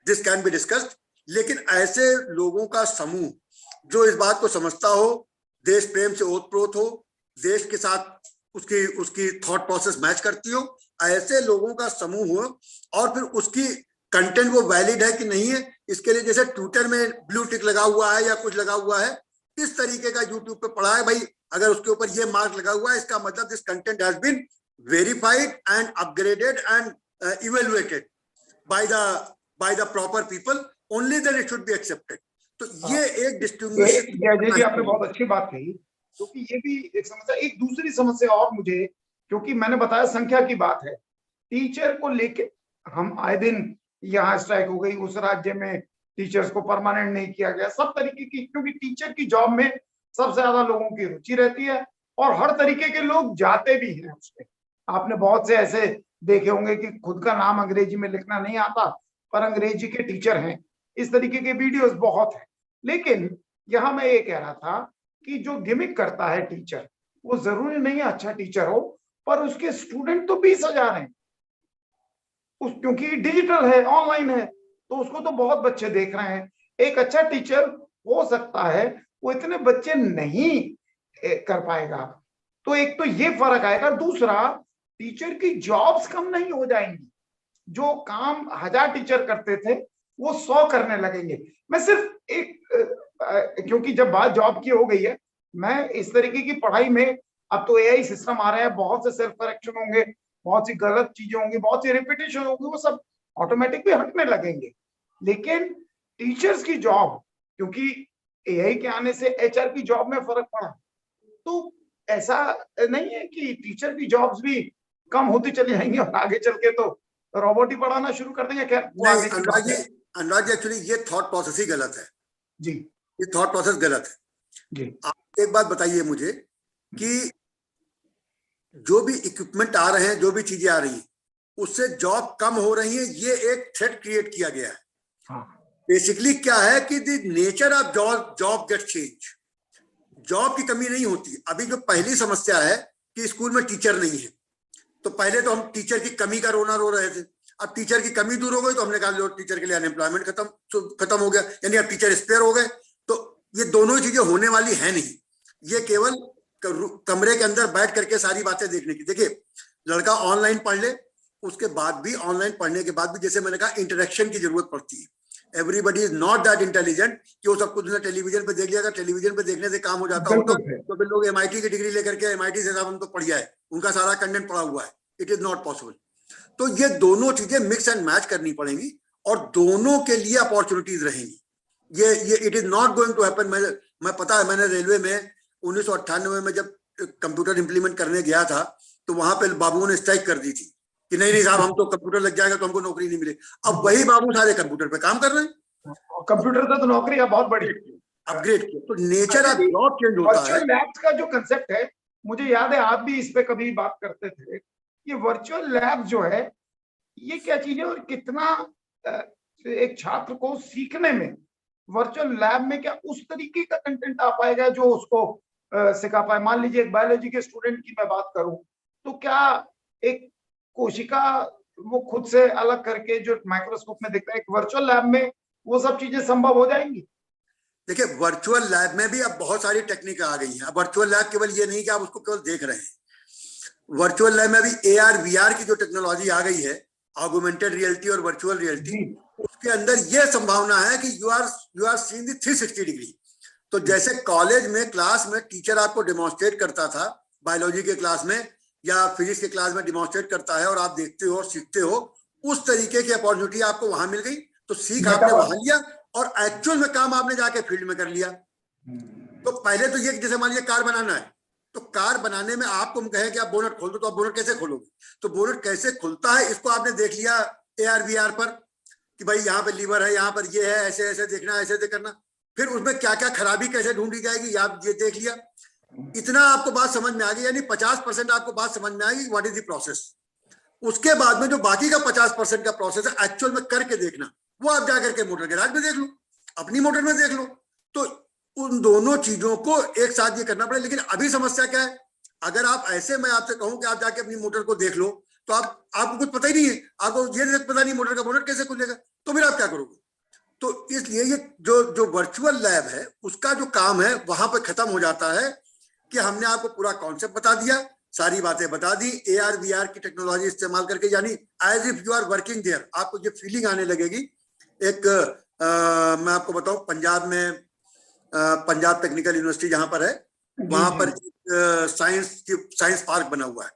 दिस कैन बी डिस्कस्ड। लेकिन ऐसे लोगों का समूह जो इस बात को समझता हो, देश प्रेम से ओतप्रोत हो, देश के साथ उसकी थॉट प्रोसेस मैच करती हो, ऐसे लोगों का समूह हो, और फिर उसकी कंटेंट वो वैलिड है कि नहीं है, इसके लिए जैसे ट्विटर में ब्लू टिक लगा हुआ है या कुछ लगा हुआ है, इस तरीके का यूट्यूब पे पढ़ा है भाई, अगर उसके ऊपर ये मार्क लगा हुआ है, इसका मतलब this content has been verified and upgraded and evaluated by the proper people, only then it should be accepted. तो ये एक डिस्टिंग्विश, जी आपने बहुत अच्छी बात कही, क्योंकि ये भी एक समस्या। एक दूसरी समस्या और मुझे, क्योंकि मैंने बताया संख्या की बात है, टीचर को लेके हम आए दिन, यहाँ स्ट्राइक हो गई, उस राज्य में टीचर्स को परमानेंट नहीं किया गया, सब तरीके की, क्योंकि टीचर की जॉब में सबसे ज्यादा लोगों की रुचि रहती है और हर तरीके के लोग जाते भी हैं उसमें। आपने बहुत से ऐसे देखे होंगे कि खुद का नाम अंग्रेजी में लिखना नहीं आता पर अंग्रेजी के टीचर हैं, इस तरीके के वीडियोस बहुत हैं। लेकिन यहाँ मैं ये कह रहा था कि जो गिमिक करता है टीचर, वो जरूरी नहीं है अच्छा टीचर हो, पर उसके स्टूडेंट तो 20,000 हैं, क्योंकि डिजिटल है, ऑनलाइन है, तो उसको तो बहुत बच्चे देख रहे हैं। एक अच्छा टीचर हो सकता है वो इतने बच्चे नहीं कर पाएगा, तो एक तो ये फर्क आएगा। दूसरा, टीचर की जॉब्स कम नहीं हो जाएंगी, जो काम 1000 टीचर करते थे वो 100 करने लगेंगे। मैं सिर्फ एक क्योंकि जब बात जॉब की हो गई है, मैं इस तरीके की पढ़ाई में, अब तो एआई सिस्टम आ रहा है, बहुत से सेल्फ करेक्शन होंगे, बहुत सी गलत चीजें होंगी, बहुत सी रिपीटेशन होगी, वो सब ऑटोमेटिक भी हटने लगेंगे। लेकिन टीचर्स की जॉब, क्योंकि एआई के आने से एचआर की जॉब में फर्क पड़ा, तो ऐसा नहीं है कि टीचर की जॉब्स भी कम होती चली जाएंगी और आगे चल के तो रोबोट ही पढ़ाना शुरू कर देंगे। खैर अनुराग जी एक्चुअली ये थॉट प्रोसेस ही गलत है जी, ये थॉट प्रोसेस गलत है जी। आप एक बात बताइए मुझे कि जो भी इक्विपमेंट आ रहे हैं, जो भी चीजें आ रही हैं, उससे जॉब कम हो रही है, ये एक थ्रेट क्रिएट किया गया है। बेसिकली क्या है कि the nature of job get change, job की कमी नहीं होती। अभी जो पहली समस्या है कि स्कूल में टीचर नहीं है, तो पहले तो हम टीचर की कमी का रोना रो रहे थे, अब टीचर की कमी दूर हो गई तो हमने कहा लो टीचर के लिए अनएम्प्लॉयमेंट खत्म हो गया, यानी अब टीचर स्पेयर हो गए। तो ये दोनों चीजें होने वाली है नहीं, ये केवल कमरे के अंदर बैठ करके सारी बातें देखने की। देखिए, लड़का ऑनलाइन पढ़ ले, उसके बाद भी, ऑनलाइन पढ़ने के बाद भी, जैसे मैंने कहा, इंटरेक्शन की जरूरत पड़ती है। Everybody is not that intelligent कि वो सब कुछ टेलीविजन पे देख लिया। अगर टेलीविजन पे देखने से काम हो जाता हो तो फिर लोग MIT की डिग्री लेकर के MIT से हम तो पढ़िया है, उनका सारा कंटेंट पढ़ा हुआ है। It is not possible. तो ये दोनों चीजें मिक्स एंड मैच करनी पड़ेंगी और दोनों के लिए अपॉर्चुनिटीज रहेंगी। ये it is not going to happen. मैं पता है, मैंने रेलवे में 1998 में जब कंप्यूटर इंप्लीमेंट करने गया था तो वहां पे बाबुओं ने स्ट्राइक कर दी थी कि नहीं साहब, हम तो कंप्यूटर लग जाएगा तो हमको नौकरी नहीं मिले। अब वही बाबू सारे कंप्यूटर पे काम कर रहे हैं। कंप्यूटर से तो नौकरी बहुत बड़ी अपग्रेड किया। तो नेचर ऑफ जॉब चेंज होता है। वर्चुअल लैब्स का जो कंसेप्ट है, मुझे याद है आप भी इस पे कभी बात करते थे। ये वर्चुअल लैब जो है, ये क्या चीज है और कितना एक छात्र को सीखने में वर्चुअल लैब में क्या उस तरीके का कंटेंट आ पाएगा जो उसको सिखा पाए? मान लीजिए एक बायोलॉजी के स्टूडेंट की मैं बात करूं तो क्या एक कोशिका वो खुद से अलग करके जो माइक्रोस्कोप में दिखता है, एक वर्चुअल लैब में वो सब चीजें संभव हो जाएंगी? देखिए, वर्चुअल लैब में भी अब बहुत सारी टेक्निक आ गई हैं। अब वर्चुअल लैब केवल ये नहीं कि आप उसको केवल देख रहे हैं। वर्चुअल लैब में भी AR VR की जो टेक्नोलॉजी आ गई है, ऑगमेंटेड रियलिटी और वर्चुअल रियलिटी, उसके अंदर यह संभावना है कि you are seeing the 360 degree. तो जैसे कॉलेज में क्लास में टीचर आपको डेमोन्स्ट्रेट करता था, बायोलॉजी के क्लास में या फिजिक्स के क्लास में डेमोन्स्ट्रेट करता है और आप देखते हो और सीखते हो, उस तरीके की अपॉर्चुनिटी आपको वहां मिल गई। तो सीख आपने वहां लिया और एक्चुअल में काम आपने जाके फील्ड में कर लिया। तो पहले तो ये, जैसे मान लीजिए कार बनाना है, तो कार बनाने में आपको हम कहें कि आप बोनट खोल दो, तो आप बोनट कैसे खोलोगे? तो बोनट कैसे खुलता है इसको आपने देख लिया AR VR पर कि भाई यहाँ पे लीवर है, यहाँ पर ये है, ऐसे ऐसे देखना, ऐसे ऐसे करना। फिर उसमें क्या क्या खराबी कैसे ढूंढी जाएगी आप ये देख लिया। इतना आपको बात समझ में आ गई, यानी 50% आपको बात समझ में आएगी व्हाट इज द प्रोसेस। उसके बाद में जो बाकी का 50% का प्रोसेस है एक्चुअल में करके देखना, वो आप जाकर के मोटर गैराज में देख लो, अपनी मोटर में देख लो। तो उन दोनों चीजों को एक साथ ये करना पड़ेगा। लेकिन अभी समस्या क्या है, अगर आप ऐसे, मैं आपसे कहूं कि आप जाके अपनी मोटर को देख लो तो आपको कुछ पता ही नहीं है, आपको ये पता नहीं मोटर का बोनट कैसे खुलेगा, तो फिर आप क्या करोगे? तो इसलिए ये जो वर्चुअल लैब है उसका जो काम है वहां पर खत्म हो जाता है कि हमने आपको पूरा कॉन्सेप्ट बता दिया, सारी बातें बता दी, AR VR की टेक्नोलॉजी इस्तेमाल करके, यानी as if you are working there, आपको ये फीलिंग आने लगेगी। एक मैं आपको बताऊं, पंजाब में पंजाब टेक्निकल यूनिवर्सिटी जहां पर है, वहां पर साइंस पार्क बना हुआ है।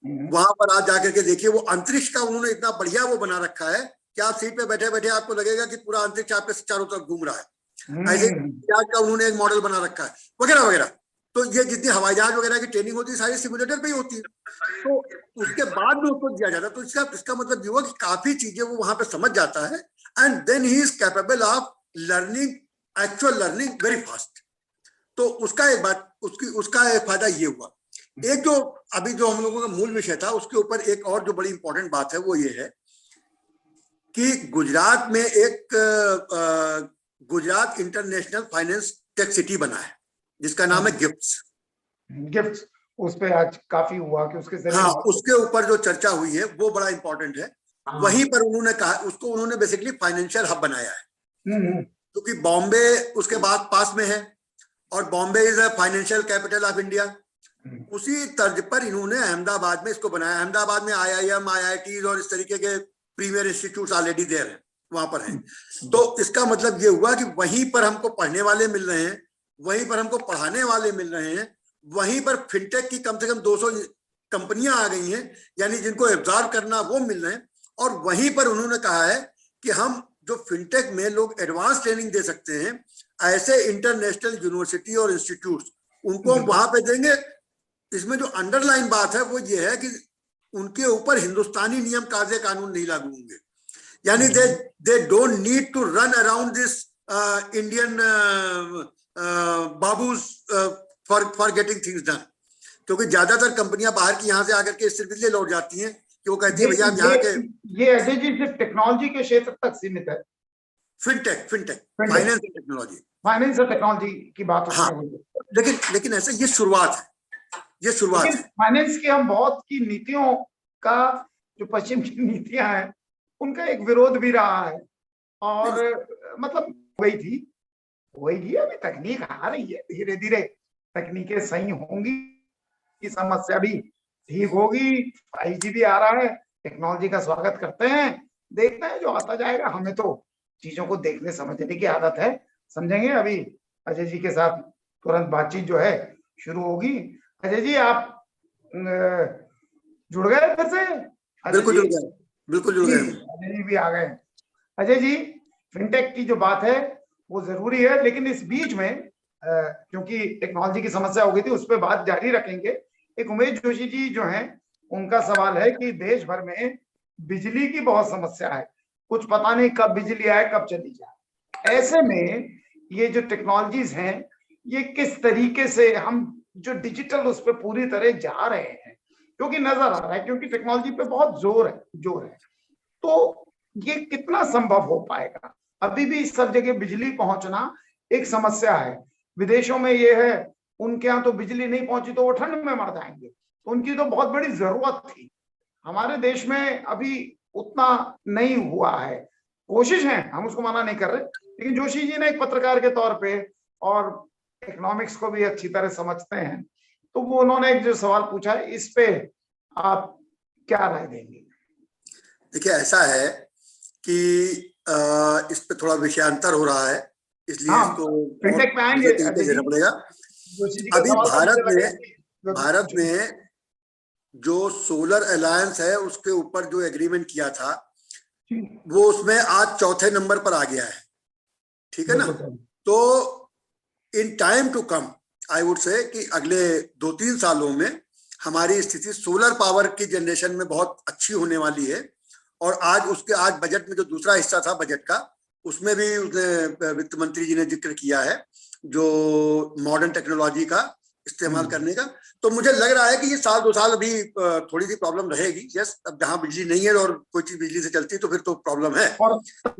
वहां पर आप जाकर के देखिए, वो अंतरिक्ष का उन्होंने इतना बढ़िया वो बना रखा है कि आप सीट पे बैठे बैठे आपको लगेगा कि पूरा अंतरिक्ष आपके चारों तरफ घूम रहा है। ऐसे का उन्होंने एक मॉडल बना रखा है, वगैरह वगैरह। तो ये जितनी हवाई जहाज वगैरह की ट्रेनिंग होती है सारी सिमुलेटर पे ही होती है। तो उसके बाद में उसको दिया जाता है। तो इसका मतलब ये हुआ कि काफी चीजें वो वहां पे समझ जाता है and then he is capable of learning, actual learning very fast. तो उसका एक फायदा ये हुआ। एक जो अभी जो हम लोगों का मूल विषय था, उसके ऊपर एक और जो बड़ी इंपॉर्टेंट बात है वो ये है कि गुजरात में एक Gujarat international finance tech city बना है जिसका नाम है गिफ्ट्स। उस पे आज काफी हुआ कि उसके हाँ, उसके ऊपर जो चर्चा हुई है वो बड़ा इंपॉर्टेंट है। वहीं पर उन्होंने कहा, उसको उन्होंने बेसिकली फाइनेंशियल हब बनाया है, क्योंकि बॉम्बे उसके बाद पास में है और Bombay is financial capital of India. उसी तर्ज पर इन्होंने अहमदाबाद में इसको बनाया। अहमदाबाद में IIM, IITs और इस तरीके के प्रीमियर इंस्टीट्यूट ऑलरेडी देयर हैं, वहां पर हैं। तो इसका मतलब ये हुआ कि वहीं पर हमको पढ़ने वाले मिल रहे हैं, वहीं पर हमको पढ़ाने वाले मिल रहे हैं, वहीं पर फिनटेक की कम से कम 200 कंपनियां आ गई हैं, यानी जिनको एब्जॉर्ब करना वो मिल रहे हैं। और वहीं पर उन्होंने कहा है कि हम जो फिनटेक में लोग एडवांस ट्रेनिंग दे सकते हैं, ऐसे इंटरनेशनल यूनिवर्सिटी और इंस्टीट्यूट उनको हम वहां पे देंगे। इसमें जो अंडरलाइन बात है वो ये है कि उनके ऊपर हिंदुस्तानी नियम कायदे कानून नहीं लागू होंगे, यानी they don't need to run around this Indian babus for getting things done. क्योंकि ज्यादातर कंपनियां बाहर की यहाँ से आकर के सिर्फ इसलिए लौट जाती हैं कि वो कहती है भैया आप यहाँ के, ये अजय जी सिर्फ टेक्नोलॉजी के क्षेत्र तक सीमित है। फिनटेक फाइनेंस टेक्नोलॉजी, फाइनेंस और टेक्नोलॉजी की बात हाँ, लेकिन ऐसा ये शुरुआत है, ये शुरुआत है। फाइनेंस की हम बहुत की नीतियों का, जो पश्चिम की नीतियां हैं उनका एक विरोध भी रहा है और मतलब वही अभी तकनीक आ रही है, धीरे धीरे तकनीकें सही होंगी, की समस्या भी ठीक होगी। 5G भी आ रहा है, टेक्नोलॉजी का स्वागत करते हैं, देखते हैं जो आता जाएगा। हमें तो चीजों को देखने समझने की आदत है, समझेंगे। अभी अजय जी के साथ तुरंत बातचीत जो है शुरू होगी। अजय जी, आप जुड़ गए फिर से? बिल्कुल जुड़ गए, बिल्कुल जुड़ गए। अजय जी भी आ गए। अजय जी, फिनटेक की जो बात है वो जरूरी है, लेकिन इस बीच में क्योंकि टेक्नोलॉजी की समस्या हो गई थी, उस पर बात जारी रखेंगे। एक उमेश जोशी जी जो हैं, उनका सवाल है कि देश भर में बिजली की बहुत समस्या है, कुछ पता नहीं कब बिजली आए कब चली जाए। ऐसे में ये जो टेक्नोलॉजीज हैं, ये किस तरीके से हम जो डिजिटल उस पर पूरी तरह जा रहे हैं, क्योंकि नजर आ रहा है, क्योंकि टेक्नोलॉजी पे बहुत जोर है, तो ये कितना संभव हो पाएगा? अभी भी सब जगह बिजली पहुंचना एक समस्या है। विदेशों में ये है, उनके यहाँ तो बिजली नहीं पहुंची तो वो ठंड में मर जाएंगे, तो उनकी तो बहुत बड़ी जरूरत थी। हमारे देश में अभी उतना नहीं हुआ है। कोशिश है, हम उसको मना नहीं कर रहे, लेकिन जोशी जी ने एक पत्रकार के तौर पे और इकोनॉमिक्स को भी अच्छी तरह समझते हैं, तो वो उन्होंने एक जो सवाल पूछा है, इस पे आप क्या राय देंगे? देखिए, ऐसा है कि इस पे थोड़ा विषयांतर हो रहा है, इसलिए इसको फिनटेक पे आएंगे देना पड़ेगा। अभी भारत में जो सोलर अलायंस है उसके ऊपर जो एग्रीमेंट किया था, वो उसमें आज चौथे नंबर पर आ गया है, ठीक है ना। तो in time to come I would say कि अगले 2-3 सालों में हमारी स्थिति सोलर पावर की जनरेशन में बहुत अच्छी होने वाली है। और आज बजट में जो दूसरा हिस्सा था बजट का, उसमें भी उसने वित्त मंत्री जी ने जिक्र किया है जो मॉडर्न टेक्नोलॉजी का इस्तेमाल करने का। तो मुझे लग रहा है कि ये 1-2 साल अभी थोड़ी सी प्रॉब्लम रहेगी। यस, अब जहां बिजली नहीं है और कोई चीज बिजली से चलती है तो फिर तो प्रॉब्लम है,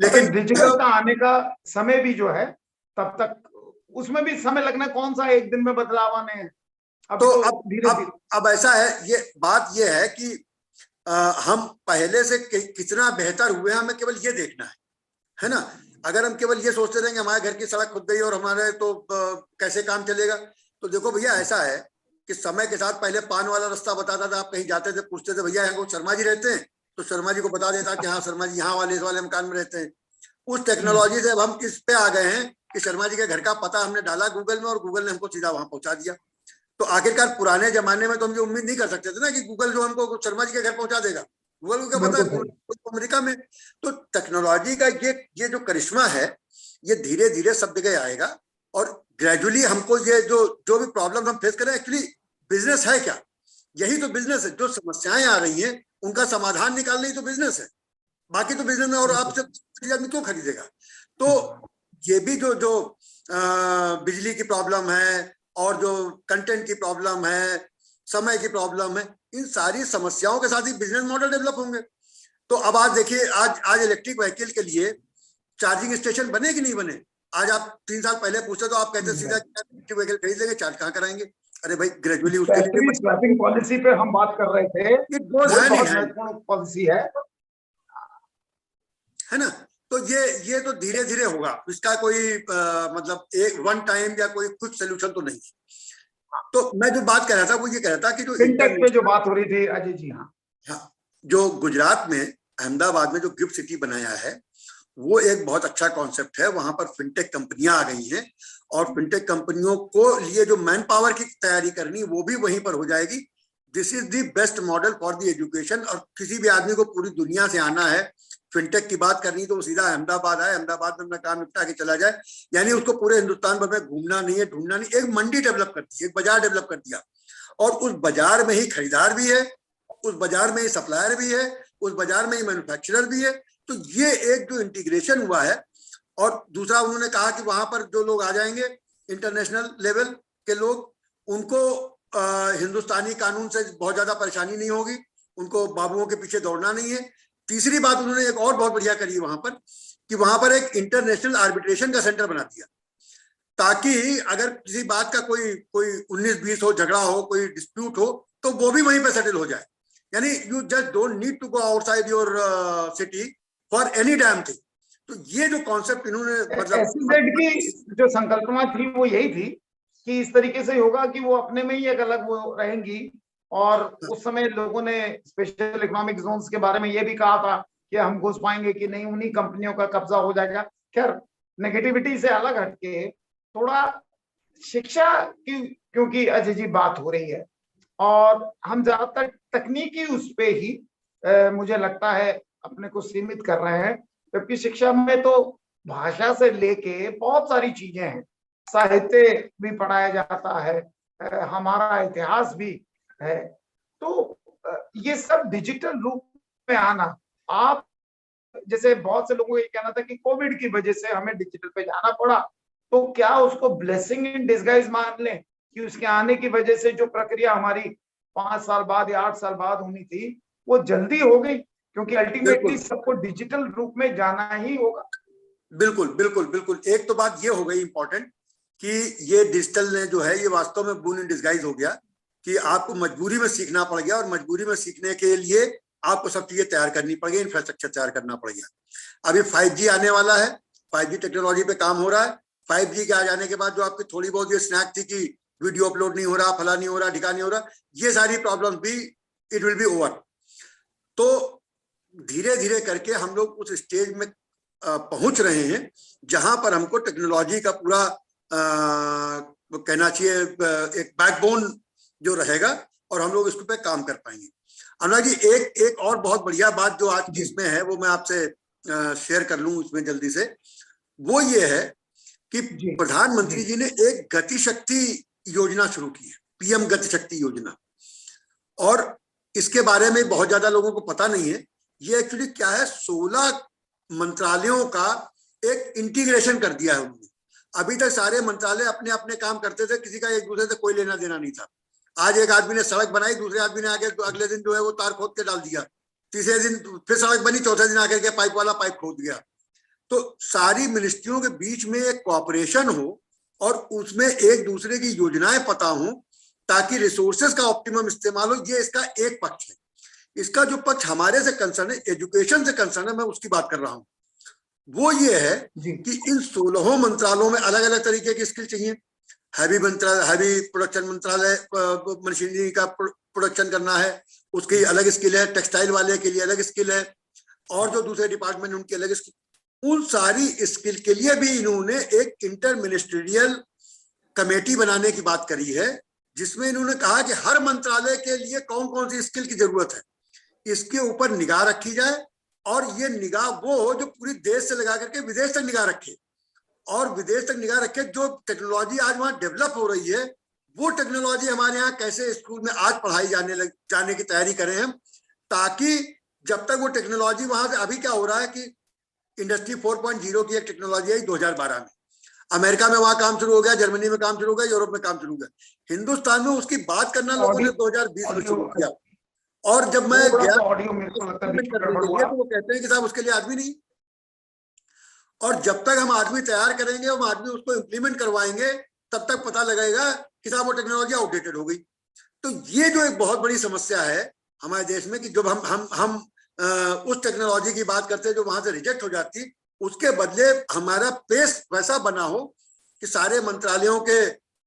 लेकिन डिजिटल का आने का समय भी जो है, तब तक उसमें भी समय लगना, कौन सा एक दिन में बदलाव आने हैं। अब ऐसा है, ये बात ये है कि हम पहले से कितना बेहतर हुए, हमें केवल ये देखना है ना। अगर हम केवल ये सोचते रहेंगे हमारे घर की सड़क खुद गई और हमारे तो कैसे काम चलेगा, तो देखो भैया, ऐसा है कि समय के साथ पहले पान वाला रास्ता बताता था, आप कहीं जाते थे पूछते थे भैया यहाँ शर्मा जी रहते हैं, तो शर्मा जी को बता देता कि हाँ शर्मा जी यहाँ वाले इस वाले मकान में रहते हैं। उस टेक्नोलॉजी से अब हम इस पे आ गए हैं कि शर्मा जी के घर का पता हमने डाला गूगल में और गूगल ने हमको सीधा वहां पहुंचा दिया। तो आखिरकार पुराने जमाने में तो हम ये उम्मीद नहीं कर सकते थे ना कि गूगल जो हमको शर्मा जी के घर पहुंचा देगा। गूगल को क्या पता है अमेरिका में। तो टेक्नोलॉजी का ये जो करिश्मा है, ये धीरे धीरे सब जगह आएगा और ग्रेजुअली हमको ये जो भी प्रॉब्लम हम फेस करें, एक्चुअली बिजनेस है क्या? यही तो बिजनेस है। जो समस्याएं आ रही हैं उनका समाधान निकालना ही तो बिजनेस है। बाकी तो बिजनेस में और आपसे आदमी क्यों खरीदेगा? तो ये भी जो बिजली की प्रॉब्लम है और जो कंटेंट की प्रॉब्लम है, समय की प्रॉब्लम है, इन सारी समस्याओं के साथ ही बिजनेस मॉडल डेवलप होंगे। तो अब आज देखिए, आज इलेक्ट्रिक व्हीकल के लिए चार्जिंग स्टेशन बने कि नहीं बने? आज आप 3 साल पहले पूछते तो आप कहते सीधा इलेक्ट्रिक व्हीकल खरीद लेंगे, चार्ज कहाँ कराएंगे? अरे भाई, ग्रेजुअली उसके लिए स्वैपिंग पॉलिसी पे हम बात कर रहे थे, बहुत महत्वपूर्ण पॉलिसी है ना। तो ये तो धीरे धीरे होगा, इसका कोई मतलब एक वन टाइम या कोई कुछ सोल्यूशन तो नहीं। तो मैं जो बात कर रहा था वो ये कह रहा था कि जो फिनटेक पे जो बात हो रही थी अजय जी, हाँ, जो गुजरात में अहमदाबाद में जो गिफ्ट सिटी बनाया है, वो एक बहुत अच्छा कॉन्सेप्ट है। वहां पर फिनटेक कंपनियां आ गई हैं और फिनटेक कंपनियों को लिए जो मैन पावर की तैयारी करनी वो भी वहीं पर हो जाएगी। This is the best model for the education. और किसी भी आदमी को पूरी दुनिया से आना है, फिनटेक की बात करनी, तो वो सीधा अहमदाबाद आए, अहमदाबाद में अपना काम निपटा के चला जाए। यानी उसको पूरे हिंदुस्तान भर में घूमना नहीं है, ढूंढना नहीं। एक मंडी डेवलप कर दी, एक बाजार डेवलप कर दिया, और उस बाजार में ही खरीदार भी है, उस बाजार में ही सप्लायर भी है, उस बाजार में ही मैन्युफैक्चरर भी है। तो ये एक जो इंटीग्रेशन हुआ है। और दूसरा उन्होंने कहा कि वहां पर जो लोग आ जाएंगे इंटरनेशनल लेवल के लोग, उनको हिंदुस्तानी कानून से बहुत ज्यादा परेशानी नहीं होगी, उनको बाबुओं के पीछे दौड़ना नहीं है। तीसरी बात उन्होंने एक और बहुत बढ़िया करी वहां पर, कि वहां पर एक इंटरनेशनल आर्बिट्रेशन का सेंटर बना दिया, ताकि अगर किसी बात का कोई 19-20 हो, झगड़ा हो, कोई डिस्प्यूट हो, तो वो भी वहीं पे सेटल हो जाए। यानी you just don't need to go outside your city for any damn thing. तो ये जो कॉन्सेप्ट इन्होंने मतलब की जो संकल्पना थी वो यही थी कि इस तरीके से होगा कि वो अपने में ही एक अलग वो रहेंगी, और उस समय लोगों ने स्पेशल इकोनॉमिक जोन्स के बारे में ये भी कहा था कि हम घुस पाएंगे कि नहीं, उन्हीं कंपनियों का कब्जा हो जाएगा। खैर, नेगेटिविटी से अलग हटके थोड़ा शिक्षा की क्योंकि अजय जी बात हो रही है, और हम ज्यादातर तकनीकी उस पे ही मुझे लगता है अपने को सीमित कर रहे हैं, जबकि शिक्षा में तो भाषा से लेके बहुत सारी चीजें हैं, साहित्य भी पढ़ाया जाता है, हमारा इतिहास भी है। तो ये सब डिजिटल रूप में आना, आप जैसे बहुत से लोगों को ये कहना था कि कोविड की वजह से हमें डिजिटल पे जाना पड़ा, तो क्या उसको ब्लेसिंग इन डिस्गाइज मान लें कि उसके आने की वजह से जो प्रक्रिया हमारी 5 साल बाद या 8 साल बाद होनी थी वो जल्दी हो गई, क्योंकि अल्टीमेटली सबको डिजिटल रूप में जाना ही होगा। बिल्कुल बिल्कुल बिल्कुल। एक तो बात ये हो गई इंपॉर्टेंट कि ये डिजिटल ने जो है ये वास्तव में बून इन डिस्गाइज हो गया कि आपको मजबूरी में सीखना पड़ गया, और मजबूरी में सीखने के लिए आपको सब चीजें तैयार करनी पड़ गई, इंफ्रास्ट्रक्चर तैयार करना पड़ गया। अभी 5G आने वाला है, 5G टेक्नोलॉजी पे काम हो रहा है। 5G के आ जाने के बाद जो आपकी थोड़ी बहुत ये स्नैक थी कि वीडियो अपलोड नहीं हो रहा, फला नहीं हो रहा, ढिका नहीं हो रहा, ये सारी प्रॉब्लम भी इट विल बी ओवर। तो धीरे धीरे करके हम लोग उस स्टेज में पहुंच रहे हैं जहां पर हमको टेक्नोलॉजी का पूरा कहना चाहिए एक बैकबोन जो रहेगा, और हम लोग इस पे काम कर पाएंगे। अनुराग जी, एक और बहुत बढ़िया बात जो आज इसमें है वो मैं आपसे शेयर कर लूं इसमें जल्दी से, वो ये है कि प्रधानमंत्री जी ने एक गति शक्ति योजना शुरू की है, PM गति शक्ति योजना, और इसके बारे में बहुत ज्यादा लोगों को पता नहीं है। ये एक्चुअली क्या है, 16 मंत्रालयों का एक इंटीग्रेशन कर दिया है उन्होंने। अभी तक सारे मंत्रालय अपने अपने काम करते थे, किसी का एक दूसरे से कोई लेना देना नहीं था। आज एक आदमी ने सड़क बनाई, दूसरे आदमी ने आगे अगले दिन जो है वो तार खोद के डाल दिया, तीसरे दिन फिर सड़क बनी, चौथे दिन आकर के पाइप वाला पाइप खोद गया। तो सारी मिनिस्ट्रियों के बीच में एक कोऑपरेशन हो और उसमें एक दूसरे की योजनाएं पता हो ताकि रिसोर्सेज का ऑप्टिमम इस्तेमाल हो, ये इसका एक पक्ष है। इसका जो पक्ष हमारे से कंसर्न है, एजुकेशन से कंसर्न है, मैं उसकी बात कर रहा हूं। वो ये है कि इन 16 मंत्रालयों में अलग अलग तरीके की स्किल चाहिए। हैवी प्रोडक्शन मंत्रालय मशीनरी का प्रोडक्शन करना है, उसकी अलग स्किल है। टेक्सटाइल वाले के लिए अलग स्किल है, और जो दूसरे डिपार्टमेंट उनकी अलग स्किल। उन सारी स्किल के लिए भी इन्होंने एक इंटर मिनिस्ट्रियल कमेटी बनाने की बात करी है, जिसमें इन्होंने कहा कि हर मंत्रालय के लिए कौन कौन सी स्किल की जरूरत है, इसके ऊपर निगाह रखी जाए। और ये निगाह वो हो जो पूरी देश से लगा करके विदेश तक निगाह रखे, और विदेश तक निगाह रखे जो टेक्नोलॉजी आज वहां डेवलप हो रही है, वो टेक्नोलॉजी हमारे यहाँ कैसे स्कूल में आज पढ़ाई जाने की तैयारी करें हम, ताकि जब तक वो टेक्नोलॉजी वहां से, अभी क्या हो रहा है कि इंडस्ट्री 4.0 की एक टेक्नोलॉजी आई 2012 में, अमेरिका में वहां काम शुरू हो गया, जर्मनी में काम शुरू हो गया, यूरोप में काम शुरू हो गया, हिंदुस्तान में उसकी बात करना लोगों ने 2020 में शुरू किया। और जब मैं गया तो वो कहते हैं कि साहब उसके लिए आदमी नहीं, और जब तक हम आदमी तैयार करेंगे, हम आदमी उसको इम्प्लीमेंट करवाएंगे, तब तक पता लगेगा कि साहब वो टेक्नोलॉजी आउटडेटेड हो गई। तो ये जो एक बहुत बड़ी समस्या है हमारे देश में कि जब हम उस टेक्नोलॉजी की बात करते हैं जो वहां से रिजेक्ट हो जाती, उसके बदले हमारा पेस वैसा बना हो कि सारे मंत्रालयों के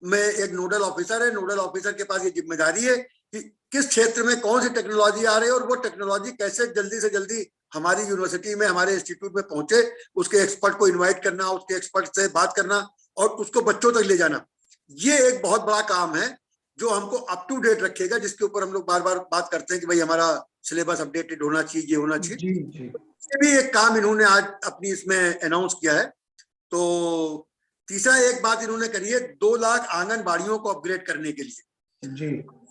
में एक नोडल ऑफिसर है, नोडल ऑफिसर के पास ये जिम्मेदारी है कि किस क्षेत्र में कौन सी टेक्नोलॉजी आ रही है और वो टेक्नोलॉजी कैसे जल्दी से जल्दी हमारी यूनिवर्सिटी में, हमारे इंस्टीट्यूट में पहुंचे, उसके एक्सपर्ट को इनवाइट करना, उसके एक्सपर्ट से बात करना और उसको बच्चों तक ले जाना। ये एक बहुत बड़ा काम है जो हमको अप टू डेट रखेगा, जिसके ऊपर हम लोग बार बार बात करते हैं कि भाई हमारा सिलेबस अपडेटेड होना चाहिए, ये होना चाहिए। ये भी एक काम इन्होंने आज अपनी इसमें अनाउंस किया है। तो तीसरा एक बात इन्होंने करी है, 2 लाख आंगनबाड़ियों को अपग्रेड करने के लिए। जी,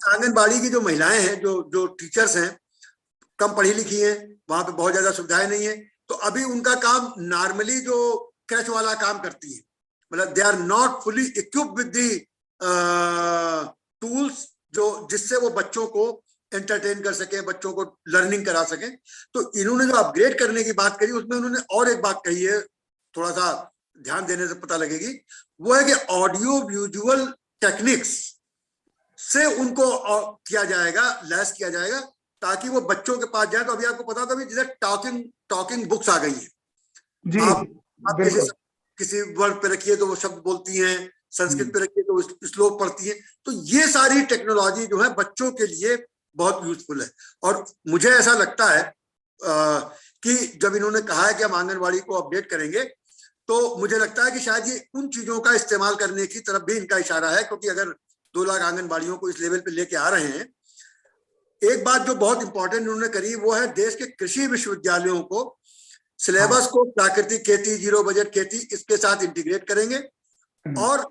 आंगनबाड़ी की जो महिलाएं हैं, जो टीचर्स हैं, कम पढ़ी लिखी हैं, वहां पे बहुत ज्यादा सुविधाएं नहीं है, तो अभी उनका काम नॉर्मली जो क्रच वाला काम करती है, मतलब they are not fully equipped with the tools जो जिससे वो बच्चों को एंटरटेन कर सके, बच्चों को लर्निंग करा सके। तो इन्होंने जो अपग्रेड करने की बात करी, उसमें उन्होंने और एक बात कही है, थोड़ा सा ध्यान देने से पता लगेगी, वो है कि ऑडियो विजुअल टेक्निक्स से उनको किया जाएगा, लैस किया जाएगा, ताकि वो बच्चों के पास जाए। तो अभी आपको पता था भी जैसे टॉकिंग बुक्स आ गई है जी, आप किसी वर्ड पे रखिए तो वो शब्द बोलती हैं, संस्कृत पे रखिए तो श्लोक पढ़ती है। तो ये सारी टेक्नोलॉजी जो है बच्चों के लिए बहुत यूजफुल है। और मुझे ऐसा लगता है कि जब इन्होंने कहा है कि हम आंगनबाड़ी को अपडेट करेंगे, तो मुझे लगता है कि शायद ये उन चीजों का इस्तेमाल करने की तरफ भी इनका इशारा है, क्योंकि अगर 2 लाख आंगनबाड़ियों को इस लेवल पे लेके आ रहे हैं। एक बात जो बहुत इंपॉर्टेंट उन्होंने करी वो है देश के कृषि विश्वविद्यालयों को सिलेबस को प्राकृतिक खेती, जीरो बजट खेती इसके साथ इंटीग्रेट करेंगे। और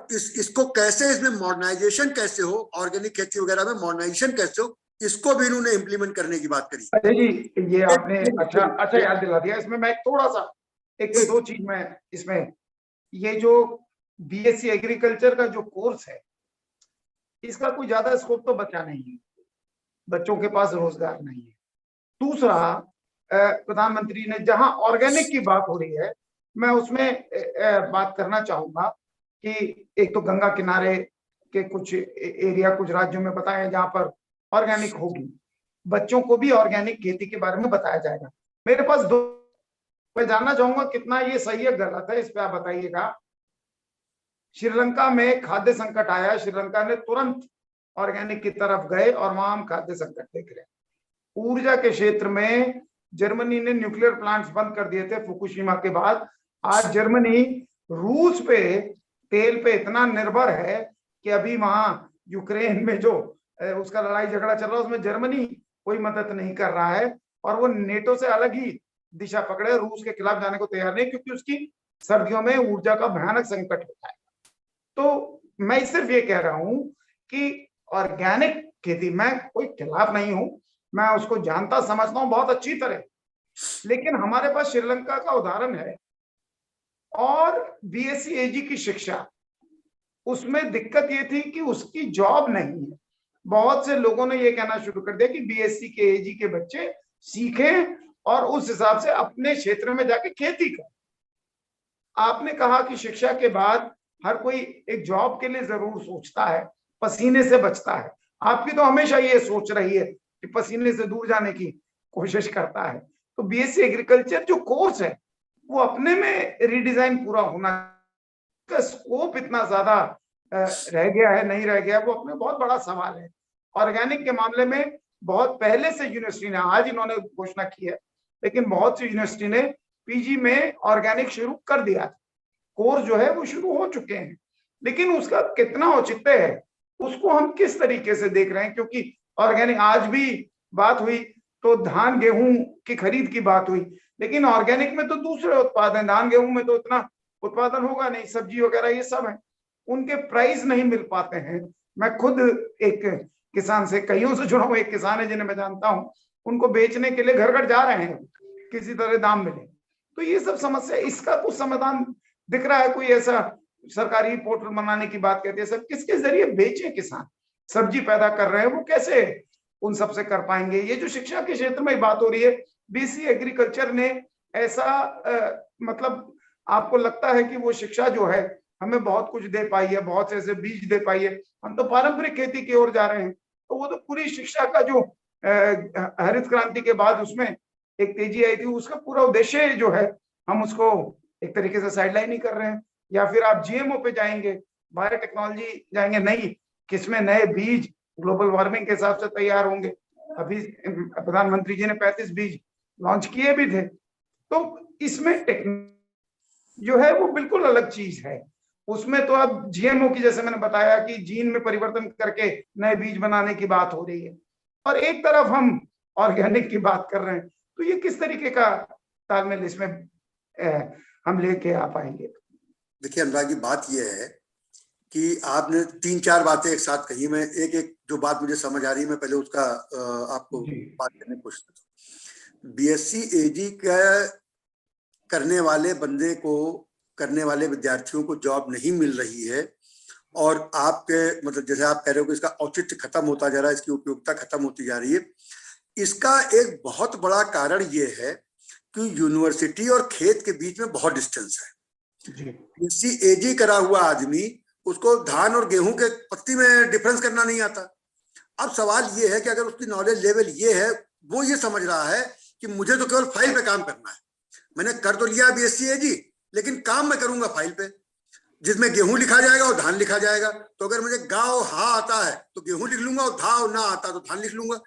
इसको कैसे, इसमें मॉडर्नाइजेशन कैसे हो, ऑर्गेनिक खेती वगैरह में मॉडर्नाइजेशन कैसे हो, इसको भी इन्होंने इम्प्लीमेंट करने की बात करी। अजय जी, ये आपने अच्छा याद दिला दिया। इसमें मैं थोड़ा सा एक तो 2 चीज में इसमें, ये जो बीएससी एग्रीकल्चर का जो कोर्स है, इसका कोई ज्यादा स्कोप तो बचा नहीं है, बच्चों के पास रोजगार नहीं है। दूसरा, प्रधानमंत्री ने जहां ऑर्गेनिक की बात हो रही है, मैं उसमें बात करना चाहूंगा कि एक तो गंगा किनारे के कुछ एरिया, कुछ राज्यों में बताया जहां पर ऑर्गेनिक होगी, बच्चों को भी ऑर्गेनिक खेती के बारे में बताया जाएगा। मेरे पास 2, मैं जानना चाहूंगा कितना ये सही है गलत है, इस पे आप बताइएगा। श्रीलंका में खाद्य संकट आया, श्रीलंका ने तुरंत ऑर्गेनिक की तरफ गए और वहां हम खाद्य संकट देख रहे हैं। ऊर्जा के क्षेत्र में जर्मनी ने न्यूक्लियर प्लांट्स बंद कर दिए थे फुकुशिमा के बाद। आज जर्मनी रूस पे तेल पे इतना निर्भर है कि अभी वहां यूक्रेन में जो उसका लड़ाई झगड़ा चल रहा है उसमें जर्मनी कोई मदद नहीं कर रहा है, और वो नेटो से अलग ही दिशा पकड़े, रूस के खिलाफ जाने को तैयार नहीं, क्योंकि उसकी सर्दियों में ऊर्जा का भयानक संकट होता है। तो मैं सिर्फ ये कह रहा हूं कि ऑर्गेनिक खेती, मैं कोई खिलाफ नहीं हूं, मैं उसको जानता समझता हूं बहुत अच्छी तरह, लेकिन हमारे पास श्रीलंका का उदाहरण है। और बीएससी एजी की शिक्षा, उसमें दिक्कत ये थी कि उसकी जॉब नहीं है। बहुत से लोगों ने ये कहना शुरू कर दिया कि बीएससी के एजी के बच्चे सीखें और उस हिसाब से अपने क्षेत्र में जाके खेती करें। आपने कहा कि शिक्षा के बाद हर कोई एक जॉब के लिए जरूर सोचता है, पसीने से बचता है। आपकी तो हमेशा ये सोच रही है कि पसीने से दूर जाने की कोशिश करता है। तो बीएससी एग्रीकल्चर जो कोर्स है वो अपने में रिडिजाइन पूरा होना, का स्कोप इतना ज्यादा रह गया है नहीं रह गया, वो अपने बहुत बड़ा सवाल है। ऑर्गेनिक के मामले में बहुत पहले से यूनिवर्सिटी ने, आज इन्होंने घोषणा की है, लेकिन बहुत सी यूनिवर्सिटी ने पीजी में ऑर्गेनिक शुरू कर दिया। कोर्स जो है वो शुरू हो चुके हैं, लेकिन उसका कितना औचित्य है उसको हम किस तरीके से देख रहे हैं। क्योंकि ऑर्गेनिक, आज भी बात हुई तो धान गेहूं की खरीद की बात हुई, लेकिन ऑर्गेनिक में तो दूसरे उत्पाद हैं, धान गेहूं में तो इतना उत्पादन होगा नहीं, सब्जी वगैरह ये सब है, उनके प्राइस नहीं मिल पाते हैं। मैं खुद एक किसान से, कईयों से जुड़ा हूं, एक किसान है जिन्हें मैं जानता हूं, उनको बेचने के लिए घर घर जा रहे हैं, किसी तरह दाम मिले। तो ये सब समस्या, इसका कुछ समाधान दिख रहा है? कोई ऐसा सरकारी पोर्टल बनाने की बात कहते हैं, सब किसके जरिए बेचे किसान, सब्जी पैदा कर रहे हैं, वो कैसे उन सब से कर पाएंगे? ये जो शिक्षा के क्षेत्र में बात हो रही है, बीएससी एग्रीकल्चर ने ऐसा मतलब आपको लगता है कि वो शिक्षा जो है हमें बहुत कुछ दे पाई है, बहुत से ऐसे बीज दे पाई है, हम तो पारंपरिक खेती की ओर जा रहे हैं। तो वो तो पूरी शिक्षा का जो हरित क्रांति के बाद उसमें एक तेजी आई थी, उसका पूरा उद्देश्य जो है हम उसको एक तरीके से साइडलाइन ही कर रहे हैं। या फिर आप जीएमओ पे जाएंगे, बायोटेक्नोलॉजी जाएंगे, नई किस्में, नए बीज ग्लोबल वार्मिंग के हिसाब से तैयार होंगे। अभी प्रधानमंत्री जी ने 35 बीज लॉन्च किए भी थे। तो इसमें टेक्नोलॉजी जो है वो बिल्कुल अलग चीज है। उसमें तो अब जीएमओ की, जैसे मैंने बताया कि जीन में परिवर्तन करके नए बीज बनाने की बात हो रही है, और एक तरफ हम ऑर्गेनिक की बात कर रहे हैं। तो ये किस तरीके का तालमेल इसमें हम लेके आ पाएंगे? देखिए अनुराग जी, बात यह है कि आपने 3-4 बातें एक साथ कही। मैं एक एक जो बात मुझे समझ आ रही है, मैं पहले उसका आपको बात करने की कोशिश करता हूँ। बीएससी एजी का करने वाले बंदे को, करने वाले विद्यार्थियों को जॉब नहीं मिल रही है, और आपके मतलब जैसे आप कह रहे हो कि इसका औचित्य खत्म होता जा रहा है, इसकी उपयोगिता खत्म होती जा रही है। इसका एक बहुत बड़ा कारण ये है कि यूनिवर्सिटी और खेत के बीच में बहुत डिस्टेंस है। बीएससी एजी करा हुआ आदमी, उसको धान और गेहूं के पत्ती में डिफरेंस करना नहीं आता। अब सवाल ये है कि अगर उसकी नॉलेज लेवल ये है, वो ये समझ रहा है कि मुझे तो केवल फाइल पे काम करना है, मैंने कर तो लिया बीएससी एजी, लेकिन काम मैं करूंगा फाइल पे। जिसमें गेहूं लिखा जाएगा और धान लिखा जाएगा। तो अगर मुझे गा और हा आता है तो गेहूं लिख लूंगा, और धा और ना आता तो धान लिख लूंगा।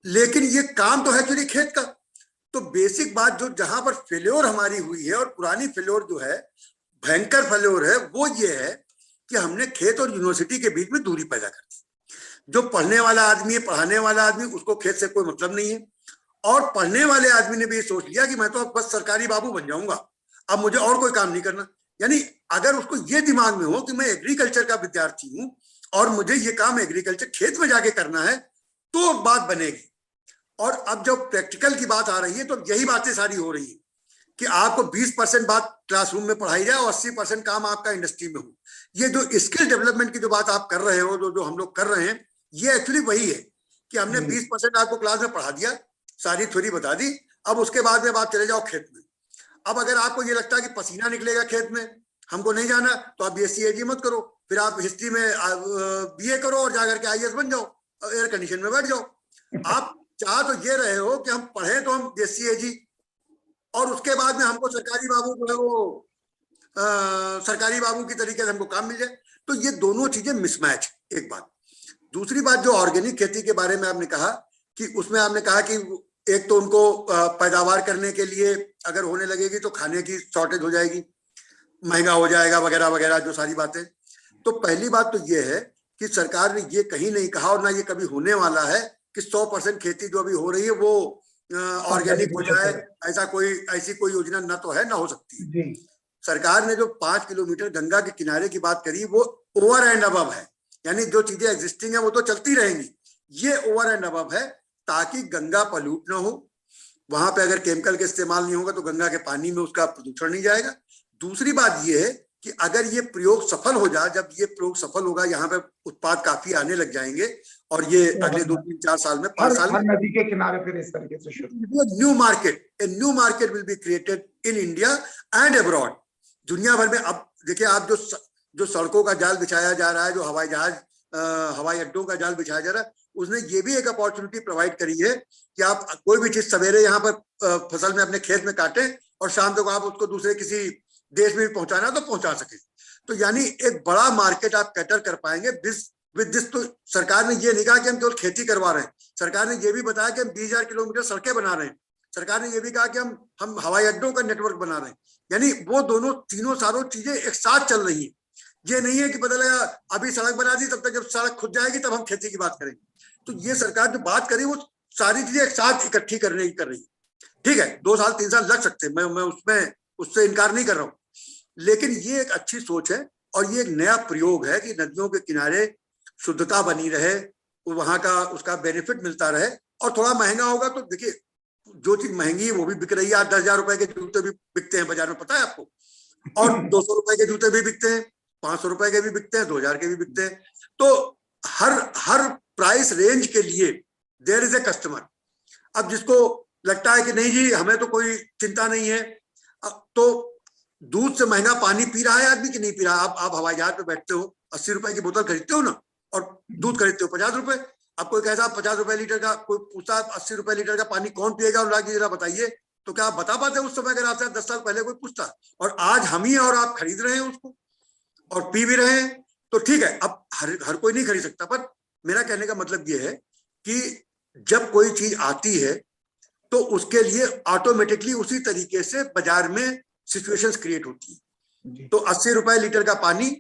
लेकिन ये काम तो है एक्चुअली खेत का। तो बेसिक बात जो जहां पर फेल्योर हमारी हुई है, और पुरानी फेल्योर जो है, भयंकर फेल्योर है, वो ये है कि हमने खेत और यूनिवर्सिटी के बीच में दूरी पैदा कर दी। जो पढ़ने वाला आदमी है, पढ़ाने वाला आदमी, उसको खेत से कोई मतलब नहीं है। और पढ़ने वाले आदमी ने भी ये सोच लिया कि मैं तो अब बस सरकारी बाबू बन जाऊंगा, अब मुझे और कोई काम नहीं करना। यानी अगर उसको ये दिमाग में हो कि मैं एग्रीकल्चर का विद्यार्थी हूं और मुझे ये काम एग्रीकल्चर खेत में जाके करना है, तो बात बनेगी। और अब जब प्रैक्टिकल की बात आ रही है तो यही बातें सारी हो रही है कि आपको 20% बात क्लासरूम में पढ़ाई जाए और 80% काम आपका इंडस्ट्री में हो। ये जो स्किल डेवलपमेंट की जो बात आप कर रहे हो, जो हम लोग कर रहे हैं, ये एक्चुअली वही है कि हमने 20% आपको क्लास में पढ़ा दिया, सारी थ्योरी बता दी, अब उसके बाद में बात चले जाओ खेत में। अब अगर आपको ये लगता है कि पसीना निकलेगा खेत में, हमको नहीं जाना, तो आप BSc AG मत करो, फिर आप हिस्ट्री में BA करो और जाकर के IAS बन जाओ, एयर कंडीशन में बैठ जाओ। आप चाह तो ये रहे हो कि हम पढ़े तो हम BSc AG, और उसके बाद में हमको सरकारी बाबू जो है वो सरकारी बाबू की तरीके से हमको काम मिल जाए। तो ये दोनों चीजें मिसमैच। एक बात। दूसरी बात, जो ऑर्गेनिक खेती के बारे में आपने कहा कि उसमें आपने कहा कि एक तो उनको पैदावार करने के लिए अगर होने लगेगी तो खाने की शॉर्टेज हो जाएगी, महंगा हो जाएगा, वगैरह वगैरह जो सारी बातें। तो पहली बात तो ये है कि सरकार ने ये कहीं नहीं कहा, और ना ये कभी होने वाला है कि 100% खेती जो अभी हो रही है वो ऑर्गेनिक हो जाए। ऐसी कोई योजना ना तो है, ना हो सकती है। सरकार ने जो 5 किलोमीटर गंगा के किनारे की बात करी, वो ओवर एंड अबव है। यानी जो चीजें एग्जिस्टिंग है वो तो चलती रहेंगी, ये ओवर एंड अबव है, ताकि गंगा पॉल्यूट ना हो। वहां पे अगर केमिकल का इस्तेमाल नहीं होगा तो गंगा के पानी में उसका प्रदूषण नहीं जाएगा। दूसरी बात ये है कि अगर ये प्रयोग सफल हो जाए, जब ये प्रयोग सफल होगा, यहाँ पे उत्पाद काफी आने लग जाएंगे, और ये अगले 2-3-4 साल में, 5 साल में नदी के किनारे फिर इस तरीके से शुरू, new market will be created in India and abroad, दुनिया भर में। अब देखिए, आप जो सड़कों का जाल बिछाया जा रहा है, जो हवाई अड्डों का जाल बिछाया जा रहा है, उसने ये भी एक अपॉर्चुनिटी प्रोवाइड करी है कि आप कोई भी चीज सवेरे यहाँ पर फसल में अपने खेत में काटें और शाम तक आप उसको दूसरे किसी देश में भी पहुंचाना तो पहुंचा सके। तो यानी एक बड़ा मार्केट आप कैटर कर पाएंगे विद दिस। तो सरकार ने ये नहीं कहा कि हम केवल खेती करवा रहे हैं, सरकार ने ये भी बताया कि हम 20,000 किलोमीटर सड़कें बना रहे हैं, सरकार ने ये भी कहा कि हम हवाई अड्डों का नेटवर्क बना रहे हैं। यानी वो दोनों तीनों सारों चीजें एक साथ चल रही है। ये नहीं है कि पता लगा अभी सड़क बना दी, तब तक जब सड़क खुद जाएगी तब हम खेती की बात करेंगे। तो ये सरकार जो बात करी वो सारी चीजें एक साथ इकट्ठी कर रही है। ठीक है, 2 साल 3 साल लग सकते हैं, मैं उससे इनकार नहीं कर रहा हूँ, लेकिन ये एक अच्छी सोच है और ये एक नया प्रयोग है कि नदियों के किनारे शुद्धता बनी रहे, वहां का उसका बेनिफिट मिलता रहे। और थोड़ा महंगा होगा तो देखिए, जो चीज महंगी है वो भी बिक रही है। 10,000 रुपए के जूते भी बिकते हैं बाजार में, पता है आपको, और 200 रुपए के जूते भी बिकते हैं, 500 रुपए के भी बिकते हैं, 2,000 के भी बिकते हैं। तो हर प्राइस रेंज के लिए देयर इज ए कस्टमर। अब जिसको लगता है कि नहीं जी हमें तो कोई चिंता नहीं है, तो दूध से महंगा पानी पी रहा है आदमी कि नहीं पी रहा। आप हवाई जहाज पे बैठते हो, 80 रुपए की बोतल खरीदते हो ना, और दूध खरीदते हो 50 रुपए। अब कोई कहता 50 रुपए लीटर का, कोई पूछता 80 रुपए लीटर का पानी कौन पिएगा, और लाके जरा बताइए, तो क्या आप बता पाते उस समय अगर आपसे 10 साल पहले कोई पूछता। और आज हम ही और आप खरीद रहे हैं उसको और पी भी रहे हैं। तो ठीक है, अब हर कोई नहीं खरीद सकता, पर मेरा कहने का मतलब ये है कि जब कोई चीज आती है तो उसके लिए ऑटोमेटिकली उसी तरीके से बाजार में सिचुएशंस क्रिएट होती है। तो 80 रुपए लीटर का पानी,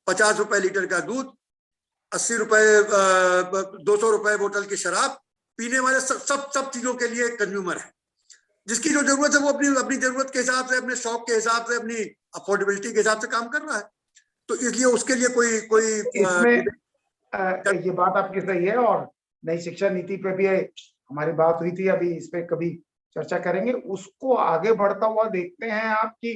50 रुपए लीटर का दूध, 80 रुपए 200 रुपए बोतल की शराब पीने वाले सब चीजों के लिए कंज्यूमर है। जिसकी जो जरूरत है वो अपनी जरूरत के हिसाब से, अपने शौक के हिसाब से, अपनी अफोर्डेबिलिटी के हिसाब से काम कर रहा है। तो इसलिए उसके लिए कोई ये बात आपकी सही है। और नई शिक्षा नीति पे भी हमारी बात हुई थी, अभी इस पे कभी चर्चा करेंगे। उसको आगे बढ़ता हुआ देखते हैं आप कि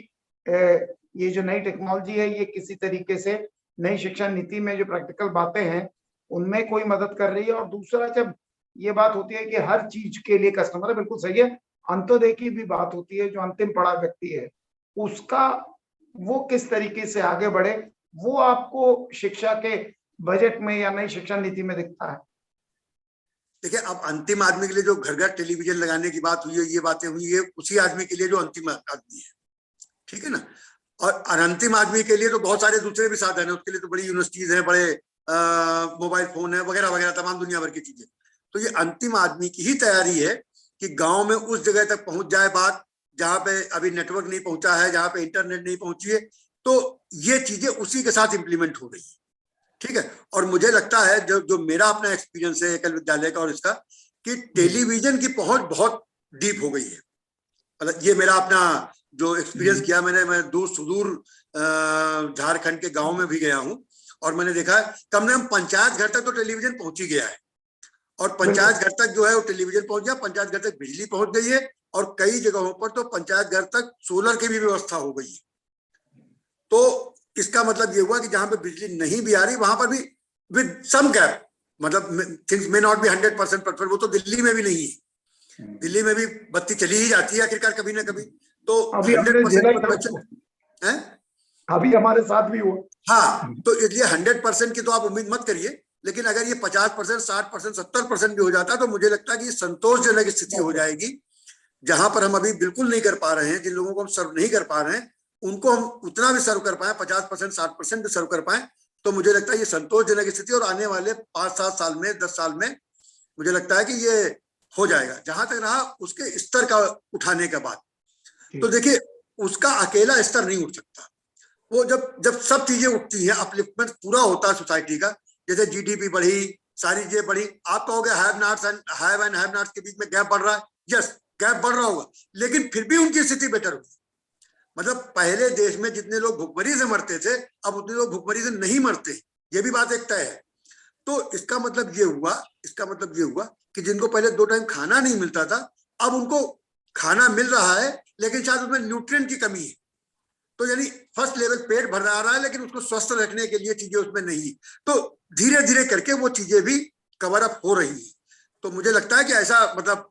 ये जो नई टेक्नोलॉजी है ये किसी तरीके से नई शिक्षा नीति में जो प्रैक्टिकल बातें हैं उनमें कोई मदद कर रही है। और दूसरा, जब ये बात होती है कि हर चीज के लिए कस्टमर है, बिल्कुल सही है, अंत्योदय की भी बात होती है, जो अंतिम पड़ा व्यक्ति है उसका वो किस तरीके से आगे बढ़े, वो आपको शिक्षा के बजट में या नई शिक्षा नीति में दिखता है। देखिए, अब अंतिम आदमी के लिए जो घर घर टेलीविजन लगाने की बात हुई है, ये बातें हुई है उसी आदमी के लिए जो अंतिम आदमी है, ठीक है ना। और अंतिम आदमी के लिए तो बहुत सारे दूसरे भी साधन है, उसके लिए तो बड़ी यूनिवर्सिटीज हैं, बड़े मोबाइल फोन है वगैरह वगैरह, तमाम दुनिया भर की चीजें। तो ये अंतिम आदमी की ही तैयारी है कि गांव में उस जगह तक पहुंच जाए बात जहां पे अभी नेटवर्क नहीं पहुंचा है, जहां पे इंटरनेट नहीं पहुंची है। तो ये चीजें उसी के साथ इंप्लीमेंट हो रही है, ठीक है। और मुझे लगता है जो जो मेरा अपना एक्सपीरियंस है एकल विद्यालय का और इसका, कि टेलीविजन की पहुंच बहुत डीप हो गई है। मतलब ये मेरा अपना जो एक्सपीरियंस किया मैंने, मैं दूर सुदूर झारखंड के गांव में भी गया हूं और मैंने देखा कम से कम पंचायत घर तक तो टेलीविजन पहुंच ही गया है। और पंचायत घर तक जो है वो टेलीविजन पहुंच गया, पंचायत घर तक बिजली पहुंच गई है, और कई जगहों पर तो पंचायत घर तक सोलर की भी व्यवस्था हो गई है। तो इसका मतलब ये हुआ कि जहां पे बिजली नहीं भी आ रही वहां पर भी विद सम गैप, मतलब things may not be 100% perfect, वो तो दिल्ली में भी नहीं है, दिल्ली में भी बत्ती चली ही जाती है आखिरकार कभी ना कभी। तो 100% परफेक्शन है, अभी हमारे साथ भी हुआ। हाँ, तो इसलिए 100% की तो आप उम्मीद मत करिए, लेकिन अगर ये 50%, 60%, 70% भी हो जाता है तो मुझे लगता है कि संतोषजनक स्थिति हो जाएगी, जहां पर हम अभी बिल्कुल नहीं कर पा रहे हैं, जिन लोगों को हम सर्व नहीं कर पा रहे हैं उनको हम उतना भी सर्व कर पाए, 50%, 60% भी सर्व कर पाए, तो मुझे लगता है ये संतोषजनक स्थिति। और आने वाले 5-7 साल में, 10 साल में मुझे लगता है कि ये हो जाएगा। जहां तक रहा उसके स्तर का उठाने का बात, तो देखिए उसका अकेला स्तर नहीं उठ सकता। वो जब जब सब चीजें उठती हैं, अपलिफ्टमेंट पूरा होता है सोसाइटी का, जैसे जीडीपी बढ़ी, सारी चीजें बढ़ी, आप कहोगे have nots and have nots के बीच में गैप बढ़ रहा है, यस गैप बढ़ रहा होगा, लेकिन फिर भी उनकी स्थिति बेटर होगी। मतलब पहले देश में जितने लोग भुखमरी से मरते थे, अब उतने लोग भुखमरी से नहीं मरते, ये भी बात एक तय है। तो इसका मतलब ये हुआ कि जिनको पहले 2 टाइम खाना नहीं मिलता था, अब उनको खाना मिल रहा है, लेकिन शायद उसमें न्यूट्रिएंट की कमी है। तो यानी फर्स्ट लेवल पेट भर रहा है, लेकिन उसको स्वस्थ रखने के लिए चीजें उसमें नहीं। तो धीरे धीरे करके वो चीजें भी कवर अप हो रही है। तो मुझे लगता है कि ऐसा मतलब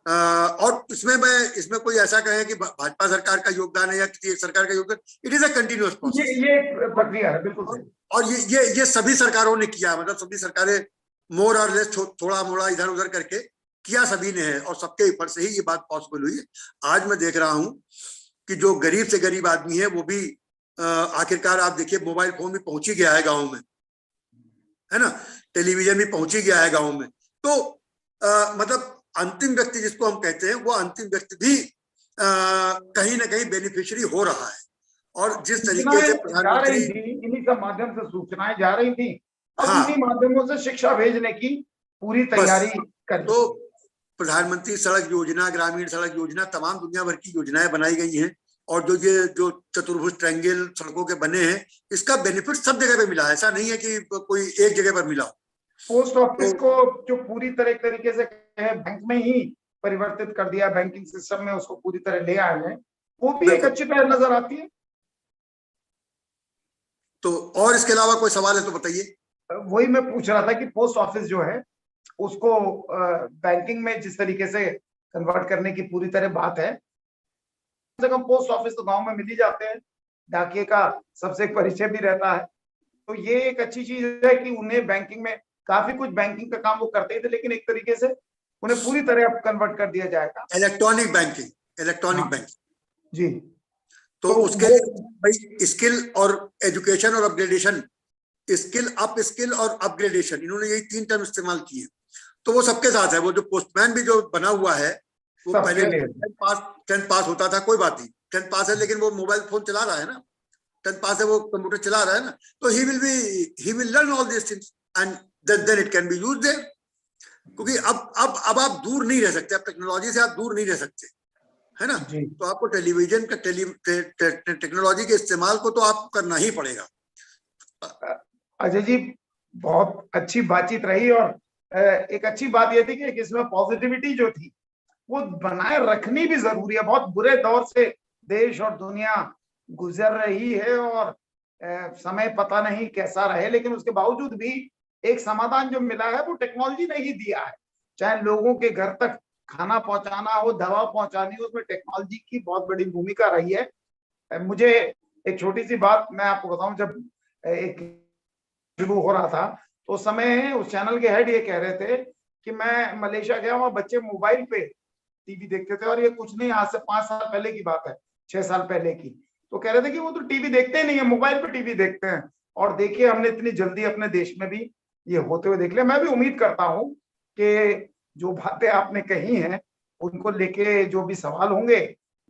और इसमें कोई ऐसा कहे कि भाजपा सरकार का योगदान है या किसी एक सरकार का योगदान, it is a continuous process, ये प्रक्रिया है, बिल्कुल सही। और ये सभी सरकारों ने किया, मतलब सभी सरकारें मोर और लेस थोड़ा मोड़ा इधर उधर करके किया सभी ने है, और सबके ऊपर से ही ये बात पॉसिबल हुई है। आज मैं देख रहा हूं कि जो गरीब से गरीब आदमी है वो भी आखिरकार आप देखिए मोबाइल फोन भी पहुंच ही गया है गाँव में, है ना, टेलीविजन भी पहुंच ही गया है गाँव में। तो मतलब अंतिम व्यक्ति जिसको हम कहते हैं, वो अंतिम व्यक्ति भी कहीं ना कहीं बेनिफिशियरी हो रहा है। और जिस तरीके से प्रधानमंत्री, इन्हीं सब माध्यम से सूचनाएं जा रही थी, अब हाँ, इन्हीं माध्यमों से शिक्षा भेजने की पूरी तैयारी कर। तो प्रधानमंत्री सड़क योजना, ग्रामीण सड़क योजना, तमाम दुनिया भर की योजनाएं बनाई गई हैं, और जो चतुर्भुज ट्रायंगल सड़कों के बने हैं, इसका बेनिफिट सब जगह पे मिला है, ऐसा नहीं है कि कोई एक जगह पर मिला। पोस्ट ऑफिस को जो पूरी तरीके से बैंक में ही परिवर्तित कर दिया, बैंकिंग सिस्टम में उसको पूरी तरह ले आए हैं, वो भी एक अच्छी पहल नजर आती है। तो और इसके अलावा कोई सवाल है तो बताइए। वही मैं पूछ रहा था कि पोस्ट ऑफिस जो है उसको बैंकिंग में जिस तरीके से कन्वर्ट करने की पूरी तरह बात है, कम से कम पोस्ट ऑफिस तो गांव में मिल ही जाते हैं, डाकिये का सबसे परिचय भी रहता है, तो ये एक अच्छी चीज है कि उन्हें बैंकिंग में काफी कुछ बैंकिंग का काम वो करते थे, लेकिन एक तरीके से उन्हें पूरी तरह अब कन्वर्ट कर दिया जाएगा इलेक्ट्रॉनिक बैंकिंग जी। तो उसके लिए भाई स्किल और एजुकेशन और अपग्रेडेशन, स्किल और अपग्रेडेशन, इन्होंने यही 3 टर्म इस्तेमाल किए। तो वो सबके साथ है। वो जो पोस्टमैन भी जो बना हुआ है, वो पहले 10th पास होता था, कोई बात नहीं, 10th पास है, लेकिन वो मोबाइल फोन चला रहा है ना, 10th पास है, वो कंप्यूटर चला रहा है ना, तो he will learn all this things and then it can be used there. क्योंकि अब आप दूर नहीं रह सकते, अब टेक्नोलॉजी से आप दूर नहीं रह सकते, है ना। तो आपको टेलीविजन का टेक्नोलॉजी के इस्तेमाल को तो आपको करना ही पड़ेगा। अजय जी, बहुत अच्छी बातचीत रही, और एक अच्छी बात यह थी कि इसमें पॉजिटिविटी जो थी वो बनाए रखनी भी जरूरी है। बहुत बुरे दौर से देश और दुनिया गुजर रही है, और समय पता नहीं कैसा रहे, लेकिन उसके बावजूद भी एक समाधान जो मिला है वो टेक्नोलॉजी ने ही दिया है। चाहे लोगों के घर तक खाना पहुंचाना हो, दवा पहुंचानी हो, उसमें टेक्नोलॉजी की बहुत बड़ी भूमिका रही है। मुझे एक छोटी सी बात मैं आपको बताऊं, जब एक शुरू हो रहा था तो उस समय उस चैनल के हेड ये कह रहे थे कि मैं मलेशिया गया, वहां बच्चे मोबाइल पे टीवी देखते थे, और ये कुछ नहीं, आज से 5 साल पहले की बात है, 6 साल पहले की। तो कह रहे थे कि वो तो टीवी देखते ही नहीं है, मोबाइल पे टीवी देखते हैं। और देखिए हमने इतनी जल्दी अपने देश में भी ये होते हुए देख लिया। मैं भी उम्मीद करता हूँ कि जो बातें आपने कही हैं उनको लेके जो भी सवाल होंगे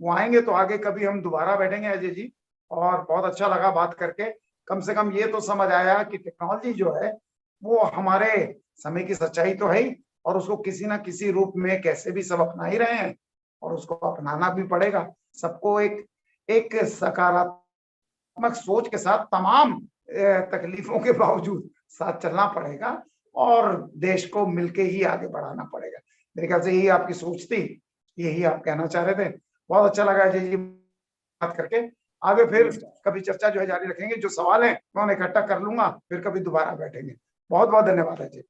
वो आएंगे, तो आगे कभी हम दोबारा बैठेंगे अजय जी। और बहुत अच्छा लगा बात करके। कम से कम ये तो समझ आया कि टेक्नोलॉजी जो है वो हमारे समय की सच्चाई तो है ही, और उसको किसी ना किसी रूप में कैसे भी सब अपना ही रहे हैं, और उसको अपनाना भी पड़ेगा। सबको एक एक सकारात्मक सोच के साथ तमाम तकलीफों के बावजूद साथ चलना पड़ेगा, और देश को मिलके ही आगे बढ़ाना पड़ेगा। मेरे ख्याल से यही आपकी सोच थी, यही आप कहना चाह रहे थे। बहुत अच्छा लगा अजय जी बात करके। आगे फिर कभी चर्चा जो है जारी रखेंगे। जो सवाल है मैं उन्हें इकट्ठा कर लूंगा, फिर कभी दोबारा बैठेंगे। बहुत बहुत धन्यवाद अजय।